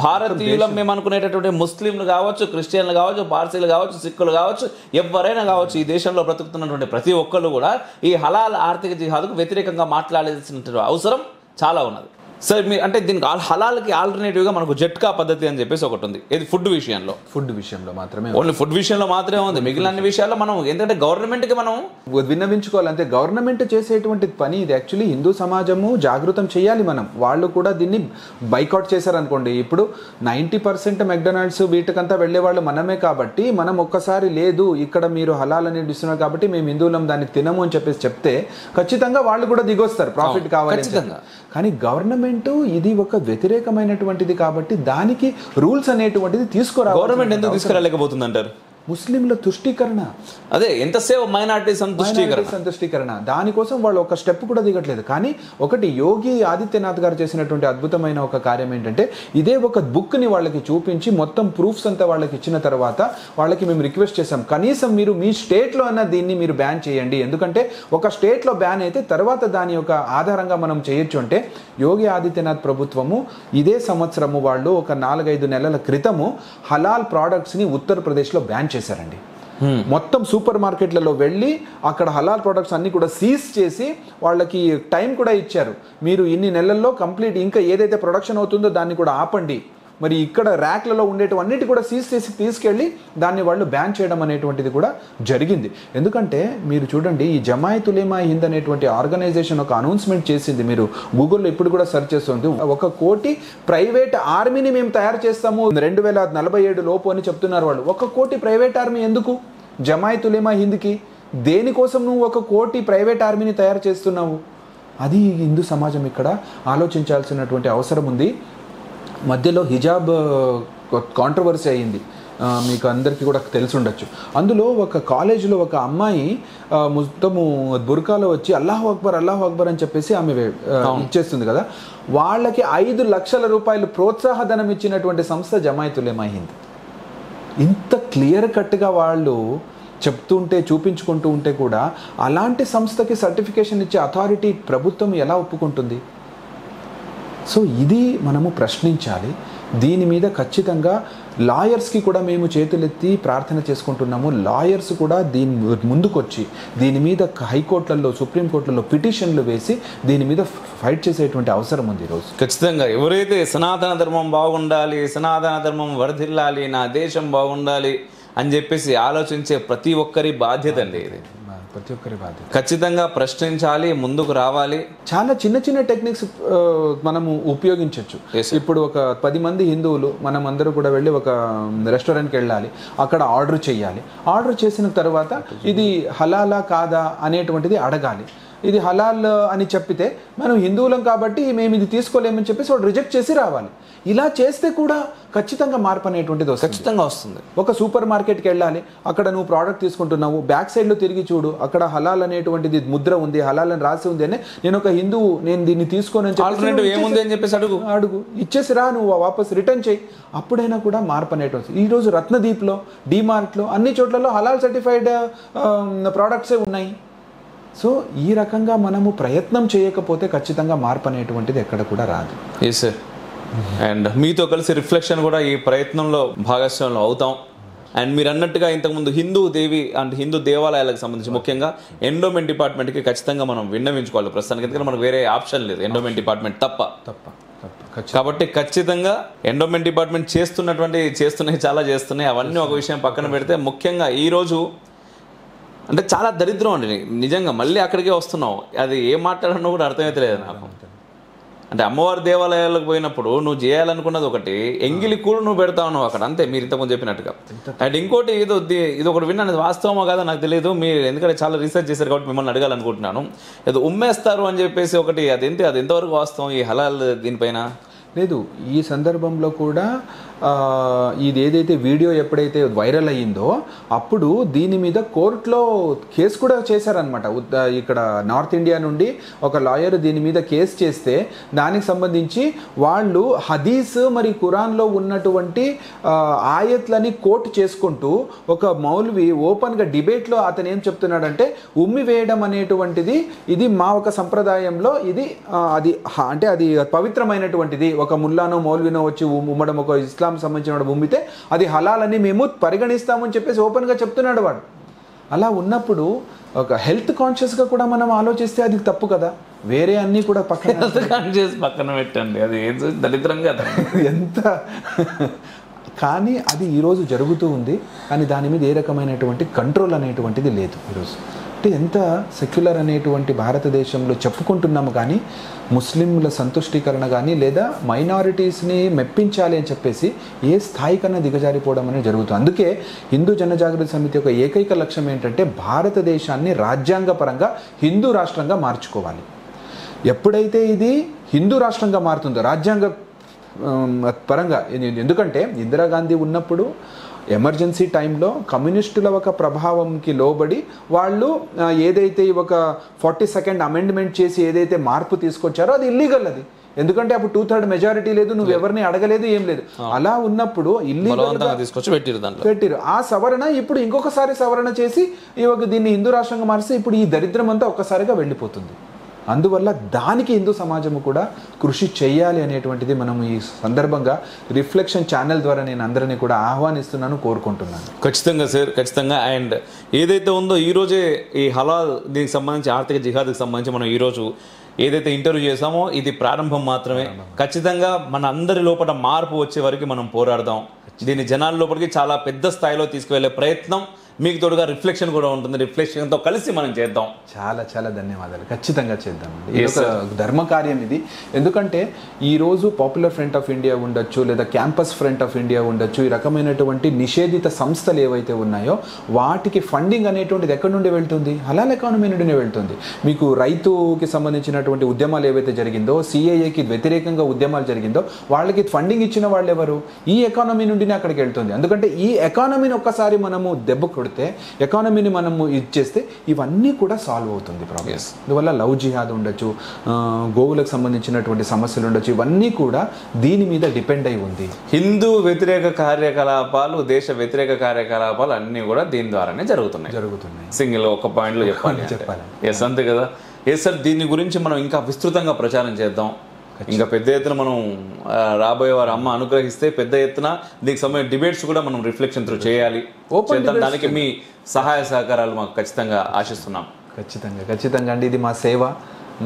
భారతీయులం మేము అనుకునేటటువంటి ముస్లింలు కావచ్చు, క్రిస్టియన్లు కావచ్చు, పార్సీలు కావచ్చు, సిక్కులు కావచ్చు, ఎవరైనా కావచ్చు, ఈ దేశంలో బ్రతుకుతున్నటువంటి ప్రతి ఒక్కళ్ళు కూడా ఈ హలాల్ ఆర్థిక జిహాద్కు వ్యతిరేకంగా మాట్లాడాల్సిన అవసరం చాలా ఉన్నది. సార్ మీరు అంటే దీనికి హలాల్కి ఆల్టర్నేటివ్గా మనకు జట్కా పద్ధతి అని చెప్పేసి ఒకటి ఉంది. ఇది ఫుడ్ విషయంలో మాత్రమే, ఓన్లీ ఫుడ్ విషయంలో మాత్రమే ఉంది. మిగిలిన అన్ని విషయాల్లో మనం ఎందుకంటే గవర్నమెంట్కి మనం విన్నవించుకోవాలి. అంతే, గవర్నమెంట్ చేసేటువంటి పని ఇది. యాక్చువల్లీ హిందూ సమాజము జాగృతం చేయాలి. వాళ్ళు కూడా దీన్ని బైకాట్ చేశారనుకోండి. ఇప్పుడు 90% మెక్డొనాల్డ్స్ వీటికంతా వెళ్ళే వాళ్ళు మనమే. కాబట్టి మనం ఒక్కసారి లేదు ఇక్కడ మీరు హలాల్ అనేది ఇస్తున్నారు కాబట్టి మేము హిందువులం దానికి తినము అని చెప్పేసి చెప్తే ఖచ్చితంగా వాళ్ళు కూడా దిగొస్తారు, ప్రాఫిట్ కావాలి. కానీ గవర్నమెంట్ ఇది ఒక వ్యతిరేకమైనటువంటిది కాబట్టి దానికి రూల్స్ అనేటువంటిది తీసుకురా. గవర్నమెంట్ ఎందుకు తీసుకురాలేకపోతుంది అంటారు? ముస్లింల తుష్టీకరణ, అదే ఎంతసేపు మైనారిటీ సంతుష్టీకరణ, దానికోసం వాళ్ళు ఒక స్టెప్ కూడా దిగట్లేదు. కానీ ఒకటి యోగి ఆదిత్యనాథ్ గారు చేసినటువంటి అద్భుతమైన ఒక కార్యం ఏంటంటే ఇదే ఒక బుక్ని వాళ్ళకి చూపించి మొత్తం ప్రూఫ్స్ అంతా వాళ్ళకి ఇచ్చిన తర్వాత వాళ్ళకి మేము రిక్వెస్ట్ చేసాం, కనీసం మీరు మీ స్టేట్లో అన్న దీన్ని మీరు బ్యాన్ చేయండి. ఎందుకంటే ఒక స్టేట్లో బ్యాన్ అయితే తర్వాత దాని యొక్క ఆధారంగా మనం చేయొచ్చు. అంటే యోగి ఆదిత్యనాథ్ ప్రభుత్వము ఇదే సంవత్సరము వాళ్ళు ఒక 4-5 నెలల క్రితము హలాల్ ప్రోడక్ట్స్ని ఉత్తరప్రదేశ్లో బ్యాన్ చేశారండి. మొత్తం సూపర్ మార్కెట్లలో వెళ్ళి అక్కడ హలాల్ ప్రొడక్ట్స్ అన్ని కూడా సీజ్ చేసి వాళ్ళకి టైం కూడా ఇచ్చారు. మీరు ఇన్ని నెలల్లో కంప్లీట్ ఇంకా ఏదైతే ప్రొడక్షన్ అవుతుందో దాన్ని కూడా ఆపండి. మరి ఇక్కడ ర్యాక్లలో ఉండేటివన్నిటి కూడా సీజ్ చేసి తీసుకెళ్ళి దాన్ని వాళ్ళు బ్యాన్ చేయడం అనేటువంటిది కూడా జరిగింది. ఎందుకంటే మీరు చూడండి, ఈ జమాయత్ ఉలేమా హింద్ అనేటువంటి ఆర్గనైజేషన్ ఒక అనౌన్స్మెంట్ చేసింది. మీరు గూగుల్లో ఇప్పుడు కూడా సెర్చ్ చేస్తుంది. 1 కోటి ప్రైవేట్ ఆర్మీని మేము తయారు చేస్తాము 2047 లోపు అని చెప్తున్నారు వాళ్ళు. 1 కోటి ప్రైవేట్ ఆర్మీ ఎందుకు జమాయత్ ఉలేమా హింద్కి? దేనికోసం నువ్వు 1 కోటి ప్రైవేట్ ఆర్మీని తయారు చేస్తున్నావు? అది హిందూ సమాజం ఇక్కడ ఆలోచించాల్సినటువంటి అవసరం ఉంది. మధ్యలో హిజాబ్ కాంట్రవర్సీ అయ్యింది, మీకు అందరికీ కూడా తెలిసి ఉండొచ్చు. అందులో ఒక కాలేజీలో ఒక అమ్మాయి మొత్తము బుర్కాలో వచ్చి అల్లాహు అక్బర్ అని చెప్పేసి ఆమె ఇచ్చేస్తుంది కదా. వాళ్ళకి 5 లక్షల రూపాయలు ప్రోత్సాహధనం ఇచ్చినటువంటి సంస్థ జమాయత్ ఉలేమా హింద్. ఇంత క్లియర్ కట్గా వాళ్ళు చెప్తుంటే చూపించుకుంటూ ఉంటే కూడా అలాంటి సంస్థకి సర్టిఫికేషన్ ఇచ్చే అథారిటీ ప్రభుత్వం ఎలా ఒప్పుకుంటుంది? సో ఇది మనము ప్రశ్నించాలి. దీని మీద ఖచ్చితంగా లాయర్స్కి కూడా మేము చేతులెత్తి ప్రార్థన చేసుకుంటున్నాము. లాయర్స్ కూడా దీని ముందుకొచ్చి దీని మీద హైకోర్టులలో, సుప్రీంకోర్టులలో పిటిషన్లు వేసి దీని మీద ఫైట్ చేసేటువంటి అవసరం ఉంది ఈరోజు. ఖచ్చితంగా ఎవరైతే సనాతన ధర్మం బాగుండాలి, సనాతన ధర్మం వర్ధిల్లాలి, నా దేశం బాగుండాలి అని చెప్పేసి ఆలోచించే ప్రతి ఒక్కరి బాధ్యత అండి ఇది. ప్రతి ఒక్కరి బాధ్యత. ఖచ్చితంగా ప్రశ్నించాలి, ముందుకు రావాలి. చాలా చిన్న టెక్నిక్స్ మనము ఉపయోగించవచ్చు. ఇప్పుడు ఒక 10 మంది హిందువులు మనం అందరూ కూడా వెళ్ళి ఒక రెస్టారెంట్కి వెళ్ళాలి, అక్కడ ఆర్డర్ చేయాలి. ఆర్డర్ చేసిన తర్వాత ఇది హలాలా కాదా అనేటువంటిది అడగాలి. ఇది హలాల్ అని చెప్పితే మనం హిందువులం కాబట్టి మేము ఇది తీసుకోలేమని చెప్పేసి వాడు రిజెక్ట్ చేసి రావాలి. ఇలా చేస్తే కూడా ఖచ్చితంగా మార్పు అనేటువంటిది ఖచ్చితంగా వస్తుంది. ఒక సూపర్ మార్కెట్కి వెళ్ళాలి, అక్కడ నువ్వు ప్రోడక్ట్ తీసుకుంటున్నావు, బ్యాక్ సైడ్లో తిరిగి చూడు, అక్కడ హలాల్ అనేటువంటిది ముద్ర ఉంది, హలాల్ అని రాసి ఉంది అని, నేను ఒక హిందువు, నేను దీన్ని తీసుకోనని చెప్పేసి అడుగు, ఇచ్చేసి రా, నువ్వు వాపస్ రిటర్న్ చేయి. అప్పుడైనా కూడా మార్పు అనేటువంటి. ఈరోజు రత్నదీప్లో, డిమార్ట్లో అన్ని చోట్లలో హలాల్ సర్టిఫైడ్ ప్రోడక్ట్సే ఉన్నాయి. సో ఈ రకంగా మనము ప్రయత్నం చేయకపోతే ఖచ్చితంగా మార్పు అనేటువంటిది ఎక్కడ కూడా రాదు. Yes sir. అండ్ మీతో కలిసి రిఫ్లెక్షన్ కూడా ఈ ప్రయత్నంలో భాగస్వామ్యం అవుతాం. అండ్ మీరు అన్నట్టుగా ఇంతకుముందు హిందూ దేవి అంటే హిందూ దేవాలయాలకు సంబంధించి ముఖ్యంగా ఎండోమెంట్ డిపార్ట్మెంట్కి ఖచ్చితంగా మనం విన్నవించుకోవాలి ప్రస్తుతానికి. ఎందుకంటే మనకు వేరే ఆప్షన్ లేదు, ఎండోమెంట్ డిపార్ట్మెంట్ తప్ప. కాబట్టి ఖచ్చితంగా ఎండోమెంట్ డిపార్ట్మెంట్ చాలా చేస్తున్నాయి. అవన్నీ ఒక విషయం పక్కన పెడితే ముఖ్యంగా ఈరోజు అంటే చాలా దరిద్రం అండి నిజంగా. మళ్ళీ అక్కడికే వస్తున్నావు, అది ఏం మాట్లాడనో కూడా అర్థమైతే లేదు నాకు. అంటే అమ్మవారి దేవాలయాలకు పోయినప్పుడు నువ్వు చేయాలనుకున్నది ఒకటి, ఎంగిలి కూడా నువ్వు పెడతా ఉన్నావు అక్కడ, అంతే మీరు ఇంతకుముందు చెప్పినట్టుగా. అండ్ ఇంకోటి ఇది ఒకటి విన్నాను, వాస్తవమో కాదో నాకు తెలియదు, మీరు ఎందుకంటే చాలా రీసెర్చ్ చేశారు కాబట్టి మిమ్మల్ని అడగాలనుకుంటున్నాను. ఏదో ఉమ్మేస్తారు అని చెప్పేసి ఒకటి, అది ఎంతవరకు వాస్తవం ఈ హలాల్ దీనిపైన? లేదు, ఈ సందర్భంలో కూడా ఇది ఏదైతే వీడియో ఎప్పుడైతే వైరల్ అయ్యిందో అప్పుడు దీని మీద కోర్టులో కేసు కూడా చేశారనమాట. ఇక్కడ నార్త్ ఇండియా నుండి ఒక లాయర్ దీని మీద కేసు చేస్తే దానికి సంబంధించి వాళ్ళు హదీస్ మరి ఖురాన్లో ఉన్నటువంటి ఆయత్లని కోట్ చేసుకుంటూ ఒక మౌల్వి ఓపెన్గా డిబేట్లో అతను ఏం చెప్తున్నాడంటే ఉమ్మి వేయడం అనేటువంటిది ఇది మా ఒక సంప్రదాయంలో ఇది అది అంటే అది పవిత్రమైనటువంటిది, ఒక ముల్లానో మౌల్వీనో వచ్చి ఉమ్మడం, ఒక ఇస్లాం సంబంధించిన వాడు ఉమ్మితే అది హలాల్ అని మేము పరిగణిస్తామని చెప్పేసి ఓపెన్గా చెప్తున్నాడు వాడు. అలా ఉన్నప్పుడు ఒక హెల్త్ కాన్షియస్గా కూడా మనం ఆలోచిస్తే అది తప్పు కదా. వేరే అన్నీ కూడా పక్కన పెట్టండి, అది ఏం దరిద్రంగా ఎంత కానీ అది ఈరోజు జరుగుతూ ఉంది. కానీ దాని మీద ఏ రకమైనటువంటి కంట్రోల్ అనేటువంటిది లేదు ఈరోజు. అంటే ఎంత సెక్యులర్ అనేటువంటి భారతదేశంలో చెప్పుకుంటున్నాము, కానీ ముస్లింల సంతుష్టీకరణ కానీ లేదా మైనారిటీస్ని మెప్పించాలి అని చెప్పేసి ఏ స్థాయి కన్నా దిగజారిపోవడం అనేది జరుగుతుంది. అందుకే హిందూ జనజాగృతి సమితి యొక్క ఏకైక లక్ష్యం ఏంటంటే భారతదేశాన్ని రాజ్యాంగపరంగా హిందూ రాష్ట్రంగా మార్చుకోవాలి. ఎప్పుడైతే ఇది హిందూ రాష్ట్రంగా మారుతుందో రాజ్యాంగ పరంగా, ఎందుకంటే ఇందిరాగాంధీ ఉన్నప్పుడు ఎమర్జెన్సీ టైంలో కమ్యూనిస్టుల ఒక ప్రభావంకి లోబడి వాళ్ళు ఏదైతే ఒక 42nd అమెండ్మెంట్ చేసి ఏదైతే మార్పు తీసుకొచ్చారో అది ఇల్లీగల్. అది ఎందుకంటే అప్పుడు 2/3 మెజారిటీ లేదు, నువ్వు ఎవరిని అడగలేదు, ఏం లేదు. అలా ఉన్నప్పుడు పెట్టిరు. ఆ సవరణ ఇప్పుడు ఇంకొకసారి సవరణ చేసి దీన్ని హిందూ రాష్ట్రంగా మారిస్తే ఇప్పుడు ఈ దరిద్రం అంతా ఒక్కసారిగా వెళ్ళిపోతుంది. అందువల్ల దానికి హిందూ సమాజము కూడా కృషి చేయాలి అనేటువంటిది మనం ఈ సందర్భంగా రిఫ్లెక్షన్ ఛానల్ ద్వారా నేను అందరినీ కూడా ఆహ్వానిస్తున్నాను, కోరుకుంటున్నాను. ఖచ్చితంగా సార్, ఖచ్చితంగా. అండ్ ఏదైతే ఉందో ఈరోజే ఈ హలాల్ దీనికి సంబంధించి ఆర్థిక జిహాద్కి సంబంధించి మనం ఈరోజు ఏదైతే ఇంటర్వ్యూ చేసామో ఇది ప్రారంభం మాత్రమే. ఖచ్చితంగా మన అందరి లోపల మార్పు వచ్చే వరకు మనం పోరాడదాం. దీన్ని జనాల లోపలికి చాలా పెద్ద స్థాయిలో తీసుకువెళ్ళే ప్రయత్నం మీకు తోడుగా రిఫ్లెక్షన్ కూడా ఉంటుంది. రిఫ్లెక్షన్తో కలిసి మనం చేద్దాం. చాలా చాలా ధన్యవాదాలు. ఖచ్చితంగా చేద్దామండి. ఇది ఒక ధర్మ కార్యం ఇది. ఎందుకంటే ఈరోజు పాపులర్ ఫ్రంట్ ఆఫ్ ఇండియా ఉండొచ్చు, లేదా క్యాంపస్ ఫ్రంట్ ఆఫ్ ఇండియా ఉండొచ్చు, ఈ రకమైనటువంటి నిషేధిత సంస్థలు ఏవైతే ఉన్నాయో వాటికి ఫండింగ్ అనేటువంటిది ఎక్కడి నుండి వెళ్తుంది? హలాల్ ఎకానమీ నుండినే వెళ్తుంది. మీకు రైతుకి సంబంధించినటువంటి ఉద్యమాలు ఏవైతే జరిగిందో, సిఏఏకి వ్యతిరేకంగా ఉద్యమాలు జరిగిందో వాళ్ళకి ఫండింగ్ ఇచ్చిన వాళ్ళు ఎవరు? ఈ ఎకానమీ నుండినే అక్కడికి వెళ్తుంది. ఎందుకంటే ఈ ఎకానమీని ఒక్కసారి మనము దెబ్బ కొడితే, ఎకానమీని మనము ఇచ్చేస్తే ఇవన్నీ కూడా సాల్వ్ అవుతుంది ప్రాబ్లమ్స్. అందువల్ల లవ్ జిహాద్ ఉండొచ్చు, గోవులకు సంబంధించినటువంటి సమస్యలు ఉండొచ్చు, ఇవన్నీ కూడా దీని మీద డిపెండ్ అయి ఉంది. హిందూ వ్యతిరేక కార్యకలాపాలు, దేశ వ్యతిరేక కార్యకలాపాలు అన్నీ కూడా దీని ద్వారానే జరుగుతున్నాయి. సింగిల్ ఒక పాయింట్లో చెప్పాలి. ఎస్, అంతే కదా. ఎస్ సార్, దీని గురించి మనం ఇంకా విస్తృతంగా ప్రచారం చేద్దాం. ఇంకా పెద్ద ఎత్తున మనం రాబోయే వారు అమ్మ అనుగ్రహిస్తే పెద్ద ఎత్తున దీనికి సంబంధించిన డిబేట్స్ కూడా మనం రిఫ్లెక్షన్ త్రూ చేయాలి. దానికి మీ సహాయ సహకారాలు మాకు ఖచ్చితంగా ఆశిస్తున్నాం. ఖచ్చితంగా అండి. ఇది మా సేవ,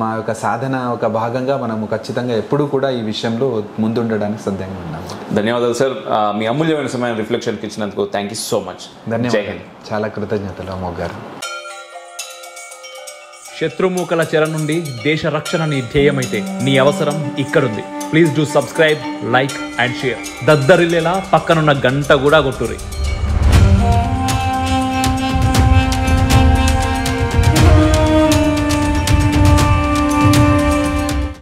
మా యొక్క సాధన ఒక భాగంగా మనము ఖచ్చితంగా ఎప్పుడూ కూడా ఈ విషయంలో ముందుండడానికి సిద్ధంగా ఉన్నాము. ధన్యవాదాలు సార్, మీ అమూల్యమైన సమయం రిఫ్లెక్షన్కి ఇచ్చినందుకు. Thank you so much. ధన్యవాదాలు. చాలా కృతజ్ఞతలు అమోఘ్ గారు. శత్రుమూకల చెర నుండి దేశ రక్షణ నీ ధ్యేయమైతే నీ అవసరం ఇక్కడుంది. Please do subscribe, like and share. దద్దరిల్లేలా పక్కనున్న గంట కూడా కొట్టుర్రి.